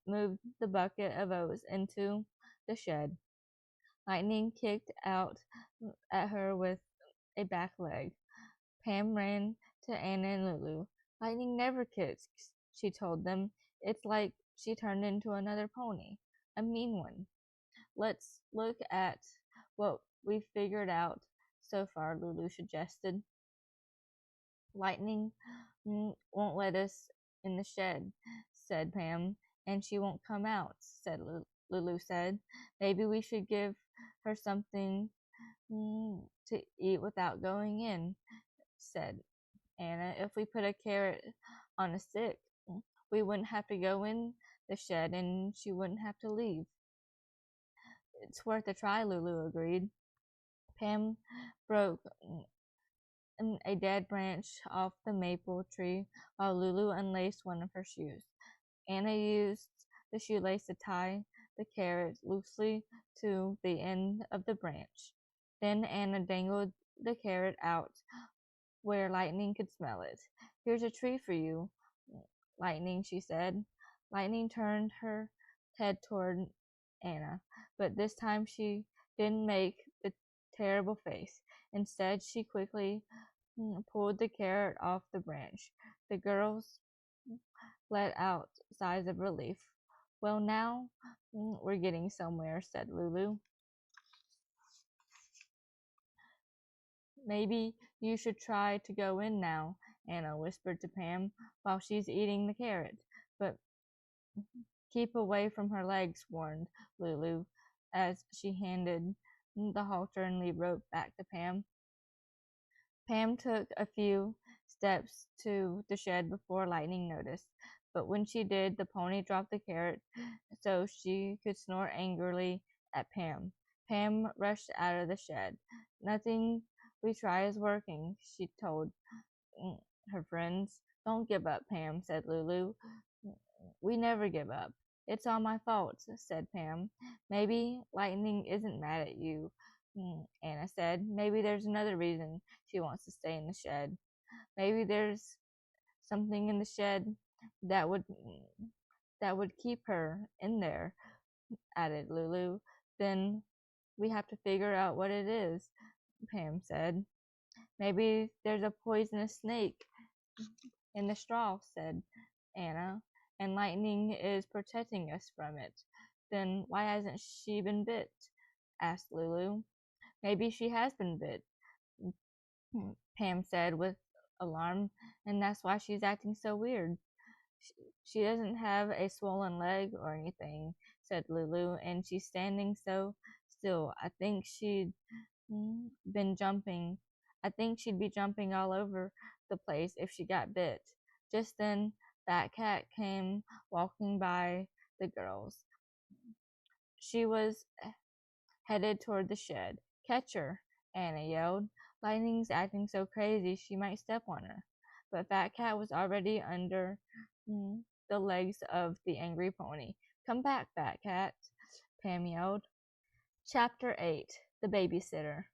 moved the bucket of oats into the shed. Lightning kicked out at her with a back leg. Pam ran to Anna and Lulu. Lightning never kicks, she told them. It's like she turned into another pony, a mean one. Let's look at what we've figured out so far, Lulu suggested. Lightning won't let us in the shed, said Pam, and she won't come out, said Lulu said. Maybe we should give her something to eat without going in, said Anna. If we put a carrot on a stick, we wouldn't have to go in the shed and she wouldn't have to leave. It's worth a try, Lulu agreed. Pam broke a dead branch off the maple tree while Lulu unlaced one of her shoes. Anna used the shoelace to tie the carrot loosely to the end of the branch. Then Anna dangled the carrot out where Lightning could smell it. Here's a tree for you, Lightning, she said. Lightning turned her head toward Anna, but this time she didn't make the terrible face. Instead, she quickly pulled the carrot off the branch. The girls let out sighs of relief. Well, now we're getting somewhere, said Lulu. Maybe you should try to go in now, Anna whispered to Pam while she's eating the carrot. But keep away from her legs, warned Lulu as she handed the halter and lead rope back to Pam. Pam took a few steps to the shed before Lightning noticed, but when she did, the pony dropped the carrot so she could snort angrily at Pam. Pam rushed out of the shed. Nothing we try is working, she told her friends. Don't give up, Pam, said Lulu. We never give up. It's all my fault, said Pam. Maybe Lightning isn't mad at you, Anna said. Maybe there's another reason she wants to stay in the shed. Maybe there's something in the shed that would keep her in there, added Lulu. Then we have to figure out what it is, Pam said. Maybe there's a poisonous snake in the straw, said Anna, and Lightning is protecting us from it. Then why hasn't she been bit? Asked Lulu. Maybe she has been bit, Pam said with alarm, and that's why she's acting so weird. She doesn't have a swollen leg or anything, said Lulu, and she's standing so still. Been jumping. I think she'd be jumping all over the place if she got bit. Just then, that cat came walking by the girls. She was headed toward the shed. "Catch her," Anna yelled. "Lightning's acting so crazy she might step on her." But Fat Cat was already under the legs of the angry pony. "Come back, Fat Cat," Pam yelled. Chapter 8. The Babysitter.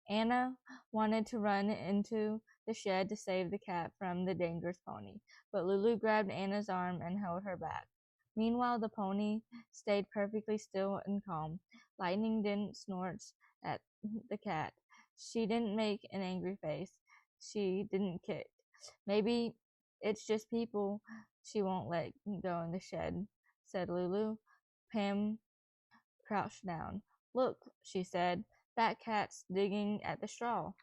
Anna wanted to run into the shed to save the cat from the dangerous pony, but Lulu grabbed Anna's arm and held her back. Meanwhile, the pony stayed perfectly still and calm. Lightning didn't snort at the cat. She didn't make an angry face. She didn't kick. "Maybe it's just people she won't let go in the shed," said Lulu. Pam crouched down. "Look," she said, "that cat's digging at the straw."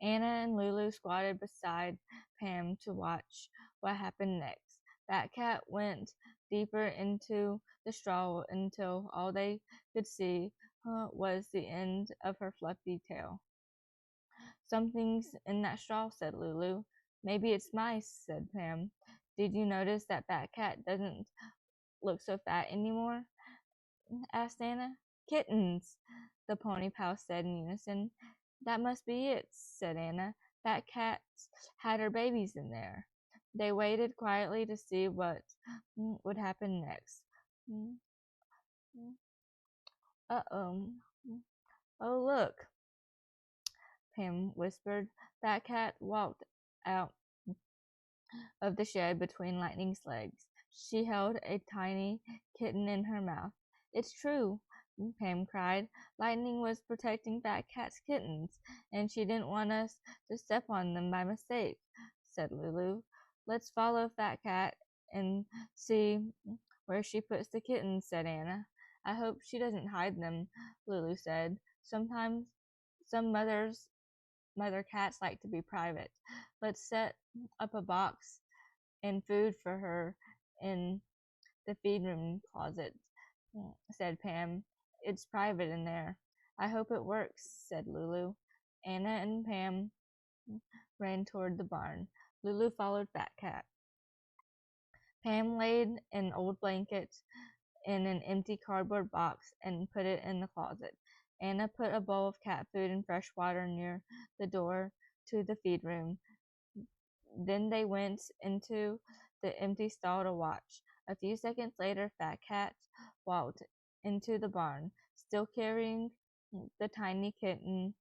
Anna and Lulu squatted beside Pam to watch what happened next. That cat went deeper into the straw until all they could see was the end of her fluffy tail. "Something's in that straw," said Lulu. "Maybe it's mice," said Pam. "Did you notice that Fat Cat doesn't look so fat anymore?" asked Anna. "Kittens," the pony pals said in unison. "That must be it," said Anna. "Fat Cat's had her babies in there." They waited quietly to see what would happen next. "Uh-oh. Oh, look," Pam whispered. Fat Cat walked out of the shed between Lightning's legs. She held a tiny kitten in her mouth. "It's true," Pam cried. "Lightning was protecting Fat Cat's kittens, and she didn't want us to step on them by mistake," said Lulu. "Let's follow Fat Cat and see where she puts the kittens," said Anna. "I hope she doesn't hide them," Lulu said. "Sometimes some mother cats like to be private. Let's set up a box and food for her in the feed room closet," said Pam. "It's private in there." "I hope it works," said Lulu. Anna and Pam ran toward the barn. Lulu followed Fat Cat. Pam laid an old blanket in an empty cardboard box and put it in the closet. Anna put a bowl of cat food and fresh water near the door to the feed room. Then they went into the empty stall to watch. A few seconds later, Fat Cat walked into the barn, still carrying the tiny kitten.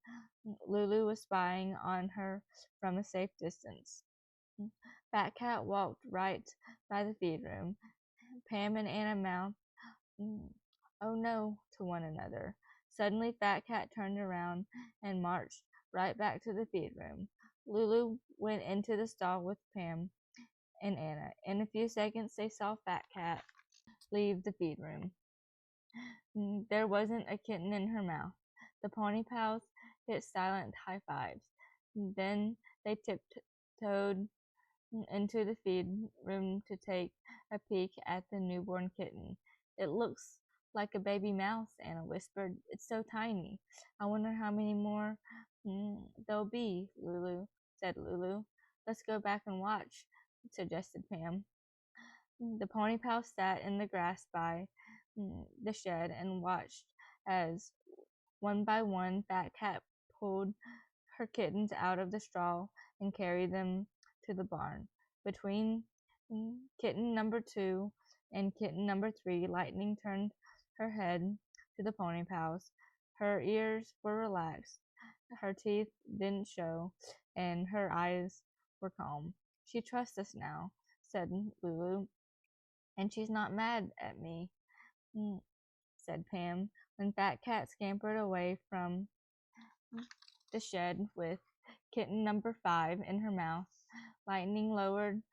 Lulu was spying on her from a safe distance. Fat Cat walked right by the feed room. Pam and Anna mouthed, "Oh no," to one another. Suddenly, Fat Cat turned around and marched right back to the feed room. Lulu went into the stall with Pam and Anna. In a few seconds, they saw Fat Cat leave the feed room. There wasn't a kitten in her mouth. The pony pals hit silent high fives. Then they tiptoed into the feed room to take a peek at the newborn kitten. "It looks like a baby mouse," Anna whispered. "It's so tiny. I wonder how many more there'll be," said Lulu. "Let's go back and watch," suggested Pam. The pony pals sat in the grass by the shed and watched as one by one Fat Cat pulled her kittens out of the straw and carried them to the barn. Between kitten number 2 and kitten number 3, Lightning turned her head to the pony pals. Her ears were relaxed, her teeth didn't show, and her eyes were calm. "She trusts us now," said Lulu, "and she's not mad at me," said Pam. When Fat Cat scampered away from the shed with kitten number 5 in her mouth, Lightning lowered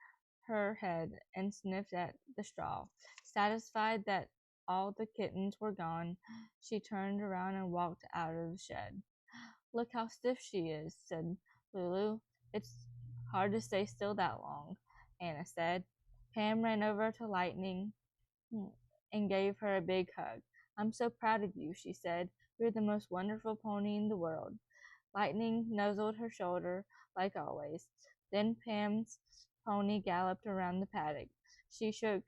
her head and sniffed at the straw. Satisfied that all the kittens were gone, she turned around and walked out of the shed. "Look how stiff she is," said Lulu. "It's hard to stay still that long," Anna said. Pam ran over to Lightning and gave her a big hug. "I'm so proud of you," she said. "You're the most wonderful pony in the world." Lightning nuzzled her shoulder like always. Then Pam's pony galloped around the paddock. She shook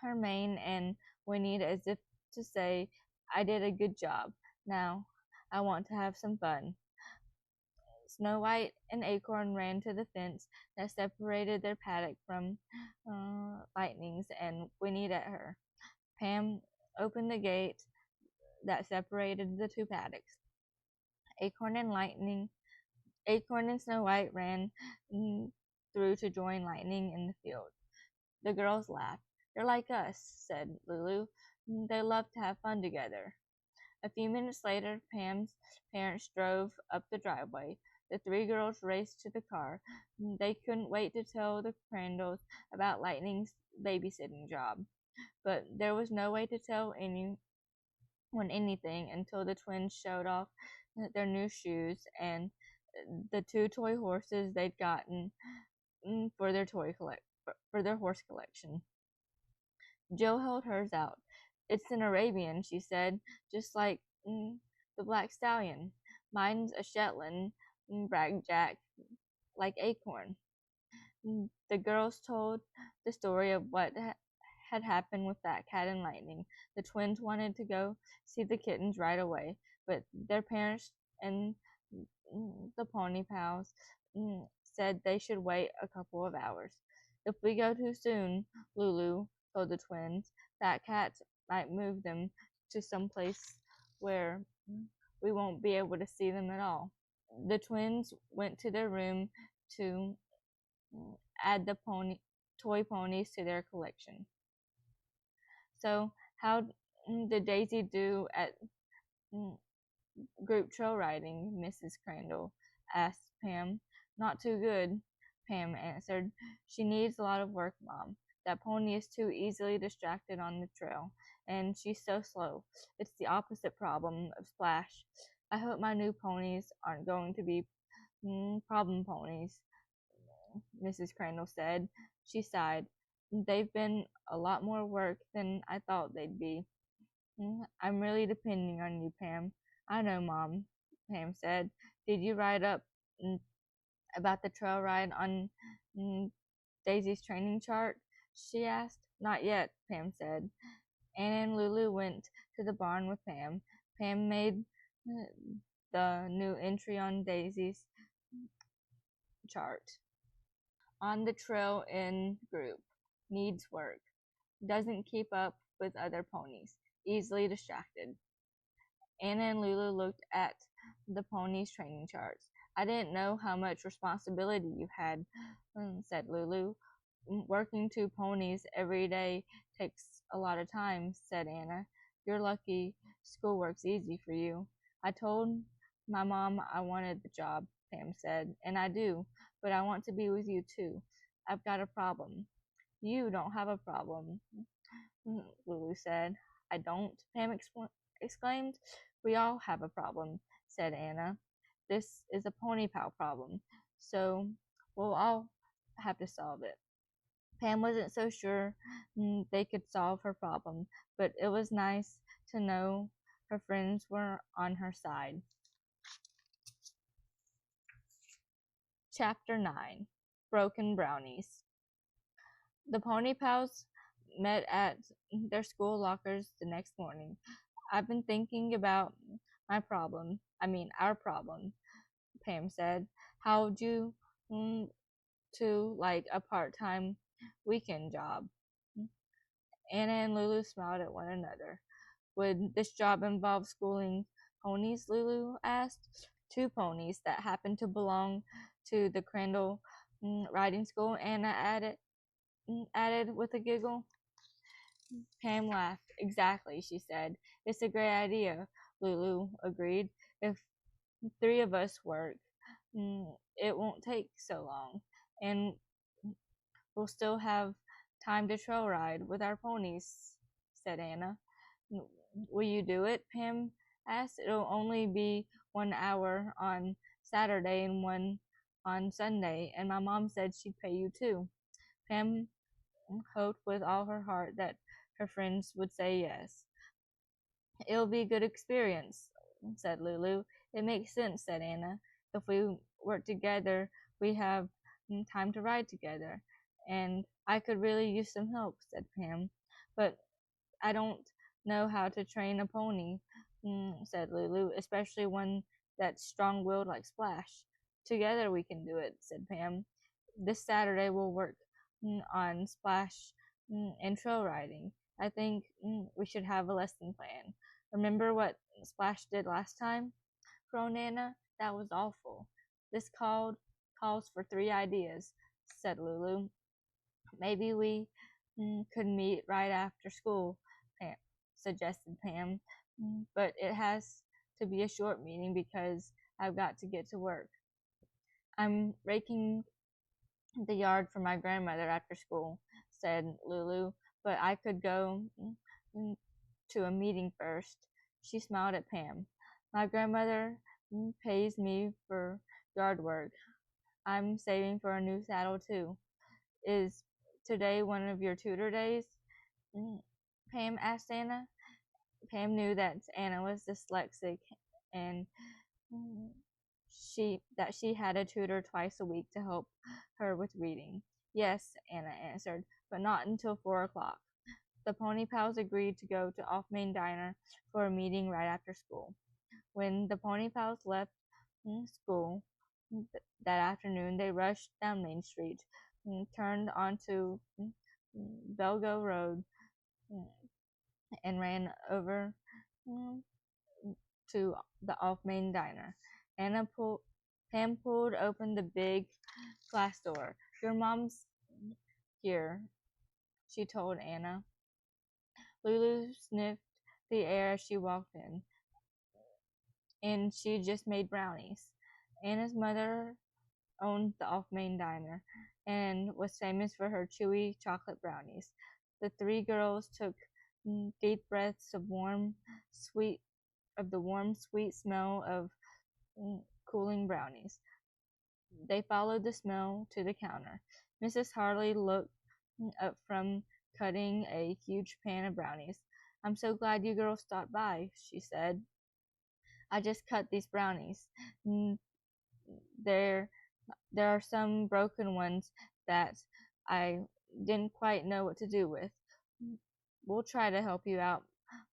her mane and whinnied as if to say, I did a good job. Now, I want to have some fun." Snow White and Acorn ran to the fence that separated their paddock from Lightning's and whinnied at her. Pam opened the gate that separated the two paddocks. Acorn and Lightning, Acorn and Snow White ran through to join Lightning in the field. The girls laughed. "They're like us," said Lulu. "They love to have fun together." A few minutes later, Pam's parents drove up the driveway. The three girls raced to the car. They couldn't wait to tell the Crandalls about Lightning's babysitting job, but there was no way to tell anyone anything until the twins showed off their new shoes and the two toy horses they'd gotten for their for their horse collection. Jill held hers out. "It's an Arabian," she said, "just like the Black Stallion. Mine's a Shetland," bragged Jack, "like Acorn." The girls told the story of what had happened with that cat and Lightning. The twins wanted to go see the kittens right away, but their parents and the pony pals said they should wait a couple of hours. "If we go too soon," Lulu told the twins, "that cat might move them to some place where we won't be able to see them at all." The twins went to their room to add the toy ponies to their collection. "So, how did Daisy do at group trail riding?" Mrs. Crandall asked Pam. "Not too good," Pam answered. "She needs a lot of work, Mom. That pony is too easily distracted on the trail, and she's so slow. It's the opposite problem of Splash. I hope my new ponies aren't going to be problem ponies," Mrs. Crandall said. She sighed. "They've been a lot more work than I thought they'd be." "I'm really depending on you, Pam." "I know, Mom," Pam said. "Did you write up about the trail ride on Daisy's training chart?" she asked. "Not yet," Pam said. Anna and Lulu went to the barn with Pam. Pam made the new entry on Daisy's chart. "On the trail in group. Needs work. Doesn't keep up with other ponies. Easily distracted." Anna and Lulu looked at the ponies' training charts. "I didn't know how much responsibility you had," said Lulu. "Working two ponies every day takes a lot of time," said Anna. "You're lucky schoolwork's easy for you." "I told my mom I wanted the job," Pam said, "and I do, but I want to be with you too. I've got a problem." "You don't have a problem," Lulu said. "I don't?" Pam exclaimed. "We all have a problem," said Anna. "This is a pony pal problem, so we'll all have to solve it." Pam wasn't so sure they could solve her problem, but it was nice to know her friends were on her side. Chapter 9. Broken Brownies. The Pony Pals met at their school lockers the next morning. "I've been thinking about our problem," Pam said. "How'd you to like a part-time weekend job?" Anna and Lulu smiled at one another. "Would this job involve schooling ponies?" Lulu asked. "Two ponies that happen to belong to the Crandall riding school," Anna added with a giggle. Pam laughed. "Exactly," she said. "It's a great idea," Lulu agreed. "If three of us work, it won't take so long, and we'll still have time to trail ride with our ponies," said Anna. "Will you do it?" Pam asked. "It'll only be 1 hour on Saturday and one on Sunday, and my mom said she'd pay you too." Pam hoped with all her heart that her friends would say yes. "It'll be a good experience," said Lulu. "It makes sense," said Anna. "If we work together, we have time to ride together." "And I could really use some help," said Pam. "But I don't know how to train a pony, said Lulu, especially one that's strong willed like Splash. Together we can do it, said Pam. This Saturday we'll work on Splash and trail riding. I think we should have a lesson plan. Remember what Splash did last time? Groaned Anna. That was awful. This calls for 3 ideas, said Lulu. Maybe we could meet right after school, Pam, suggested Pam. But it has to be a short meeting because I've got to get to work. I'm raking the yard for my grandmother after school, said Lulu, but I could go mm, to a meeting first. She smiled at Pam. My grandmother pays me for yard work. I'm saving for a new saddle too. Is today one of your tutor days? Mm, Pam asked Anna. Pam knew that Anna was dyslexic and mm, she had a tutor twice a week to help her with reading. Yes, Anna answered, but not until 4 o'clock. The Pony Pals agreed to go to Off Main Diner for a meeting right after school. When the Pony Pals left school that afternoon, they rushed down Main Street, turned onto Belgo Road, mm, and ran over mm, to the Off Main Diner. Pam pulled open the big glass door. Your mom's here, she told Anna. Lulu sniffed the air as she walked in, and she just made brownies. Anna's mother owned the Off Main Diner and was famous for her chewy chocolate brownies. The 3 girls took deep breaths of the warm, sweet smell of cooling brownies. They followed the smell to the counter. Mrs. Harley looked up from cutting a huge pan of brownies. I'm so glad you girls stopped by, she said. I just cut these brownies. There, there are some broken ones that I didn't quite know what to do with. We'll try to help you out,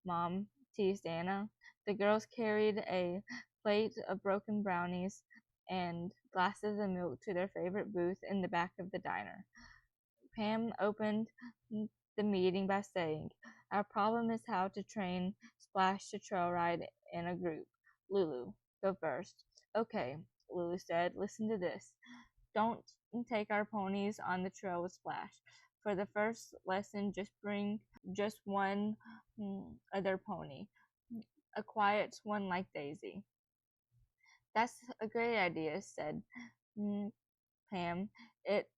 Mom, teased Anna. The girls carried a plate of broken brownies and glasses of milk to their favorite booth in the back of the diner. Pam opened the meeting by saying, Our problem is how to train Splash to trail ride in a group. Lulu, go first. Okay, Lulu said, listen to this. Don't take our ponies on the trail with Splash. For the first lesson, just bring just one other pony, a quiet one like Daisy. That's a great idea, said Pam. It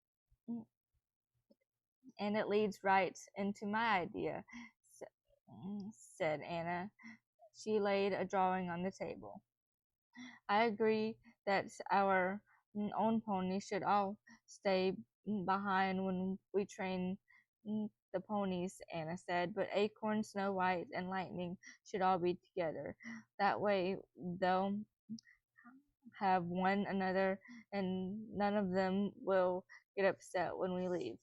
and it leads right into my idea, said Anna. She laid a drawing on the table. I agree that our own ponies should all stay behind when we train the ponies, Anna said, but Acorn, Snow White, and Lightning should all be together. That way they'll have one another and none of them will get upset when we leave.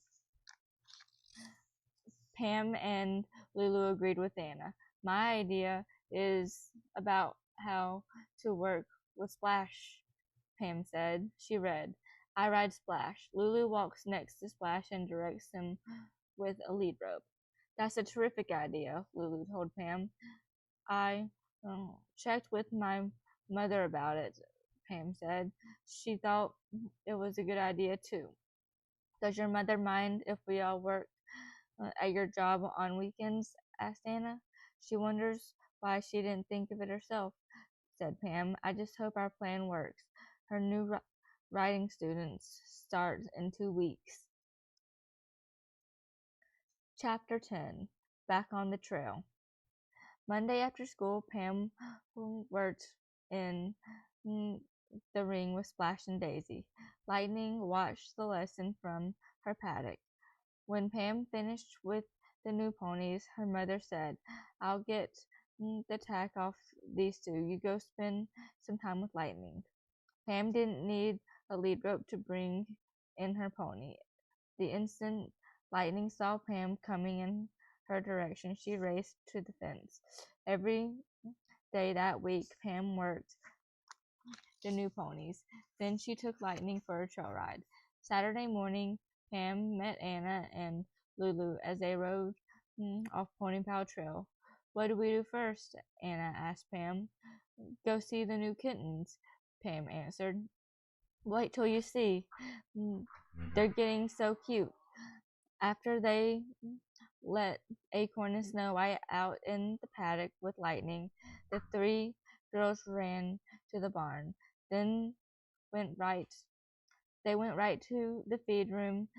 Pam and Lulu agreed with Anna. My idea is about how to work with Splash, Pam said. She read, I ride Splash. Lulu walks next to Splash and directs him with a lead rope. That's a terrific idea, Lulu told Pam. I checked with my mother about it, Pam said. She thought it was a good idea too. Does your mother mind if we all work at your job on weekends? Asked Anna. She wonders why she didn't think of it herself, said Pam. I just hope our plan works. Her new writing students start in 2 weeks. Chapter 10. Back on the Trail. Monday after school, Pam worked in the ring with Splash and Daisy. Lightning watched the lesson from her paddock. When Pam finished with the new ponies, her mother said, I'll get the tack off these 2. You go spend some time with Lightning. Pam didn't need a lead rope to bring in her pony. The instant Lightning saw Pam coming in her direction, she raced to the fence. Every day that week, Pam worked the new ponies. Then she took Lightning for a trail ride. Saturday morning, Pam met Anna and Lulu as they rode off Pony Pal Trail. What do we do first? Anna asked Pam. Go see the new kittens, Pam answered. Wait till you see. They're getting so cute. After they let Acorn and Snow White out in the paddock with Lightning, the three girls ran to the barn. Then went right they went right to the feed room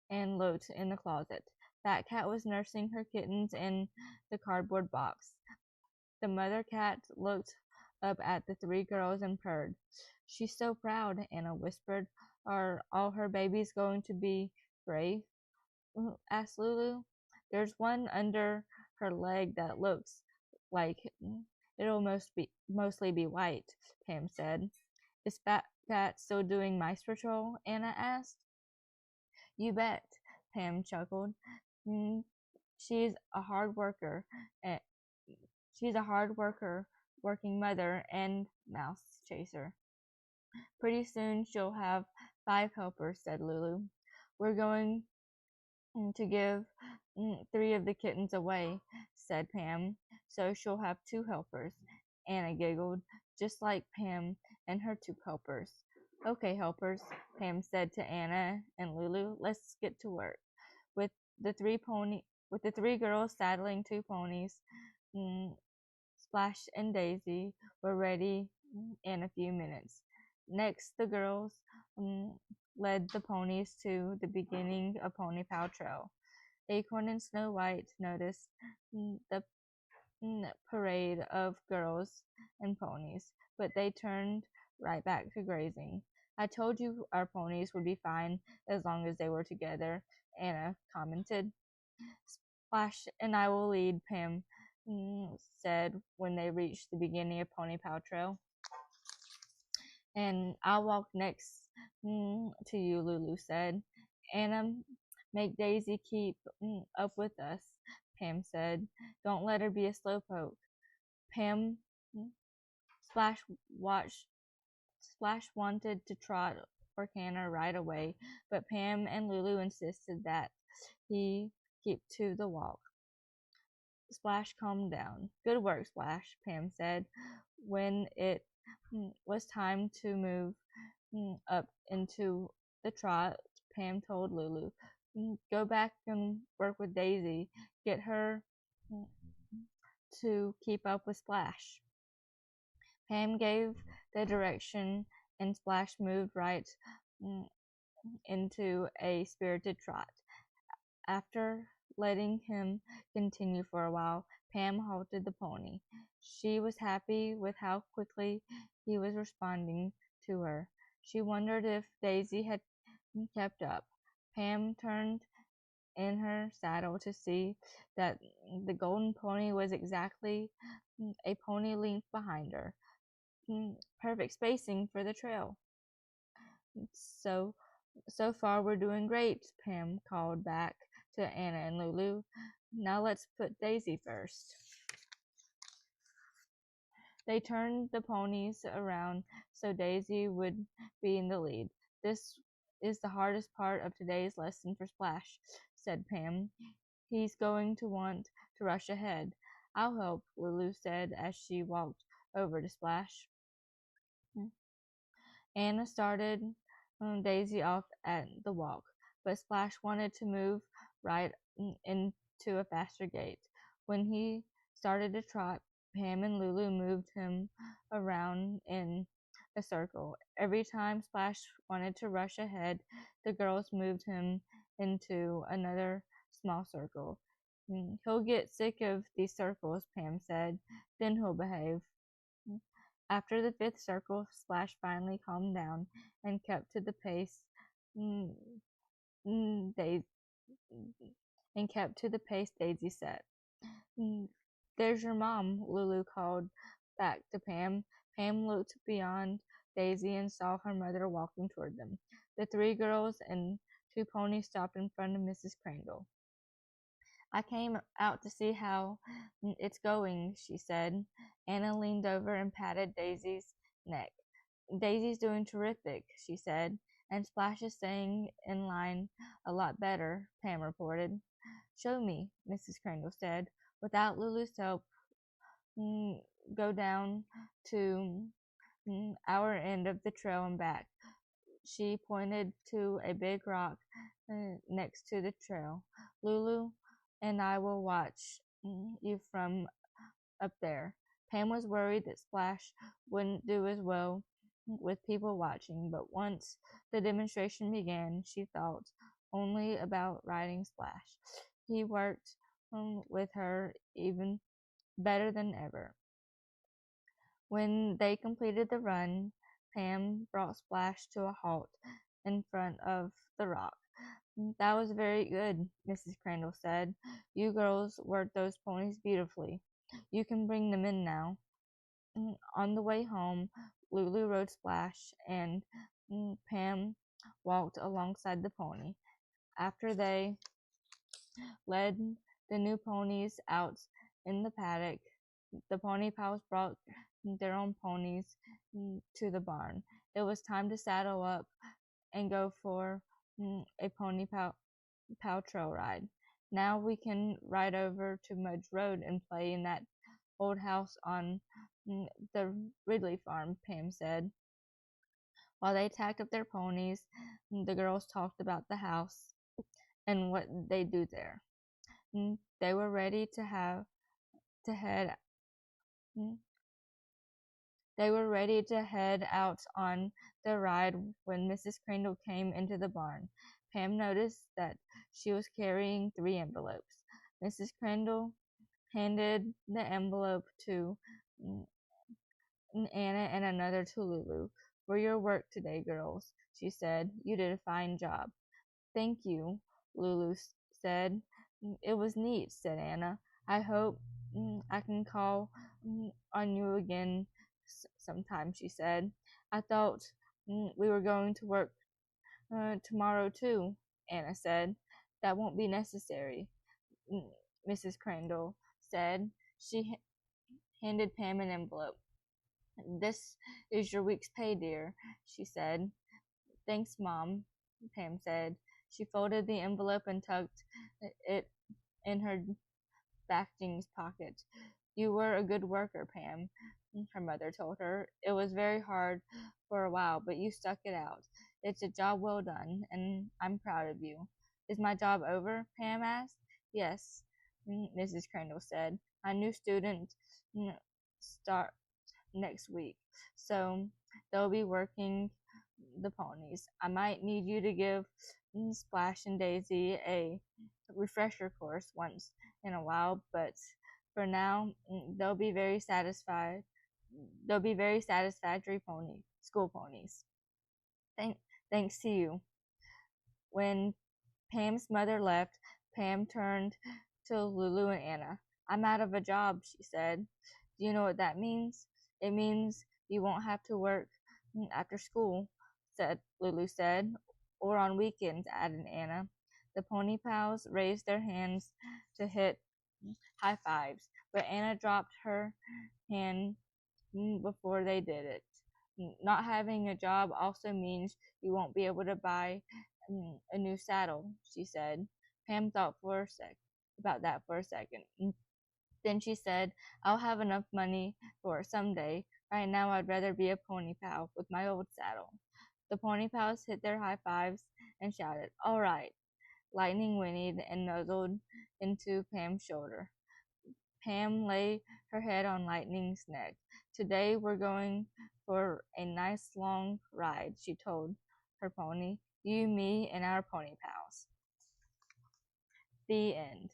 and looked in the closet. Fat Cat was nursing her kittens in the cardboard box. The mother cat looked up at the three girls and purred. She's so proud, Anna whispered. Are all her babies going to be brave? Asked Lulu. There's one under her leg that looks like it'll mostly be white, Pam said. Is Fat Cat still doing mice patrol? Anna asked. You bet, Pam chuckled. "Mm, She's a hard worker. And she's a hard worker, working mother and mouse chaser. Pretty soon she'll have 5 helpers, said Lulu. We're going to give 3 of the kittens away, said Pam, so she'll have 2 helpers. Anna giggled, just like Pam and her 2 helpers. Okay, helpers, Pam said to Anna and Lulu, let's get to work. With the 3 girls saddling 2 ponies, Splash and Daisy were ready in a few minutes. Next, the girls led the ponies to the beginning of Pony Pal Trail. Acorn and Snow White noticed the parade of girls and ponies, but they turned right back to grazing. I told you our ponies would be fine as long as they were together, Anna commented. Splash and I will lead, Pam said when they reached the beginning of Pony Pal Trail. And I'll walk next to you, Lulu said. Anna, make Daisy keep up with us, Pam said. Don't let her be a slowpoke. Pam Splash wanted to trot for Canna right away, but Pam and Lulu insisted that he keep to the walk. Splash calmed down. Good work, Splash, Pam said. When it was time to move up into the trot, Pam told Lulu, go back and work with Daisy. Get her to keep up with Splash. Pam gave the direction, and Splash moved right into a spirited trot. After letting him continue for a while, Pam halted the pony. She was happy with how quickly he was responding to her. She wondered if Daisy had kept up. Pam turned in her saddle to see that the golden pony was exactly a pony length behind her. Perfect spacing for the trail. So far we're doing great, Pam called back to Anna and Lulu. Now let's put Daisy first. They turned the ponies around so Daisy would be in the lead. This is the hardest part of today's lesson for Splash, said Pam. He's going to want to rush ahead. I'll help, Lulu said as she walked over to Splash. Anna started Daisy off at the walk, but Splash wanted to move right into a faster gait. When he started to trot, Pam and Lulu moved him around in a circle. Every time Splash wanted to rush ahead, the girls moved him into another small circle. He'll get sick of these circles, Pam said. Then he'll behave. After the 5th circle, Splash finally calmed down and kept to the pace Daisy set. There's your mom, Lulu called back to Pam. Pam looked beyond Daisy and saw her mother walking toward them. The 3 girls and 2 ponies stopped in front of Mrs. Crandall. I came out to see how it's going, she said. Anna leaned over and patted Daisy's neck. Daisy's doing terrific, she said, and Splash is staying in line a lot better, Pam reported. Show me, Mrs. Kringle said. Without Lulu's help, go down to our end of the trail and back. She pointed to a big rock next to the trail. Lulu and I will watch you from up there. Pam was worried that Splash wouldn't do as well with people watching, but once the demonstration began, she thought only about riding Splash. He worked with her even better than ever. When they completed the run, Pam brought Splash to a halt in front of the rock. That was very good, Mrs. Crandall said. You girls worked those ponies beautifully. You can bring them in now. On the way home, Lulu rode Splash, and Pam walked alongside the pony. After they led the new ponies out in the paddock, the pony pals brought their own ponies to the barn. It was time to saddle up and go for a pony pal trail ride. Now we can ride over to Mudge Road and play in that old house on the Ridley farm, Pam said. While they tacked up their ponies, the girls talked about the house and what they do there. They were ready to head They were ready to head out on the ride when Mrs. Crandall came into the barn. Pam noticed that she was carrying 3 envelopes. Mrs. Crandall handed the envelope to Anna and another to Lulu. For your work today, girls, she said. You did a fine job. Thank you, Lulu said. It was neat, said Anna. I hope I can call on you again sometime, she said. I thought we were going to work tomorrow too, Anna said. That won't be necessary, Mrs. Crandall said. She handed Pam an envelope. This is your week's pay, dear, she said. Thanks, Mom, Pam said. She folded the envelope and tucked it in her back jeans pocket. You were a good worker, Pam, her mother told her. It was very hard for a while, but you stuck it out. It's a job well done, and I'm proud of you. Is my job over? Pam asked. Yes, Mrs. Crandall said. My new student start next week, so they'll be working the ponies. I might need you to give Splash and Daisy a refresher course once in a while, but for now, they'll be very satisfied. They'll be very satisfactory school ponies. Thanks to you. When Pam's mother left, Pam turned to Lulu and Anna. I'm out of a job, she said. Do you know what that means? It means you won't have to work after school, Lulu said, or on weekends, added Anna. The pony pals raised their hands to hit high fives, but Anna dropped her hand before they did it. Not having a job also means you won't be able to buy a new saddle, she said. Pam thought about that for a second. Then she said, I'll have enough money for it someday. Right now, I'd rather be a pony pal with my old saddle. The pony pals hit their high fives and shouted, All right. Lightning whinnied and nuzzled into Pam's shoulder. Pam lay her head on Lightning's neck. Today we're going for a nice long ride, she told her pony. You, me, and our pony pals. The end.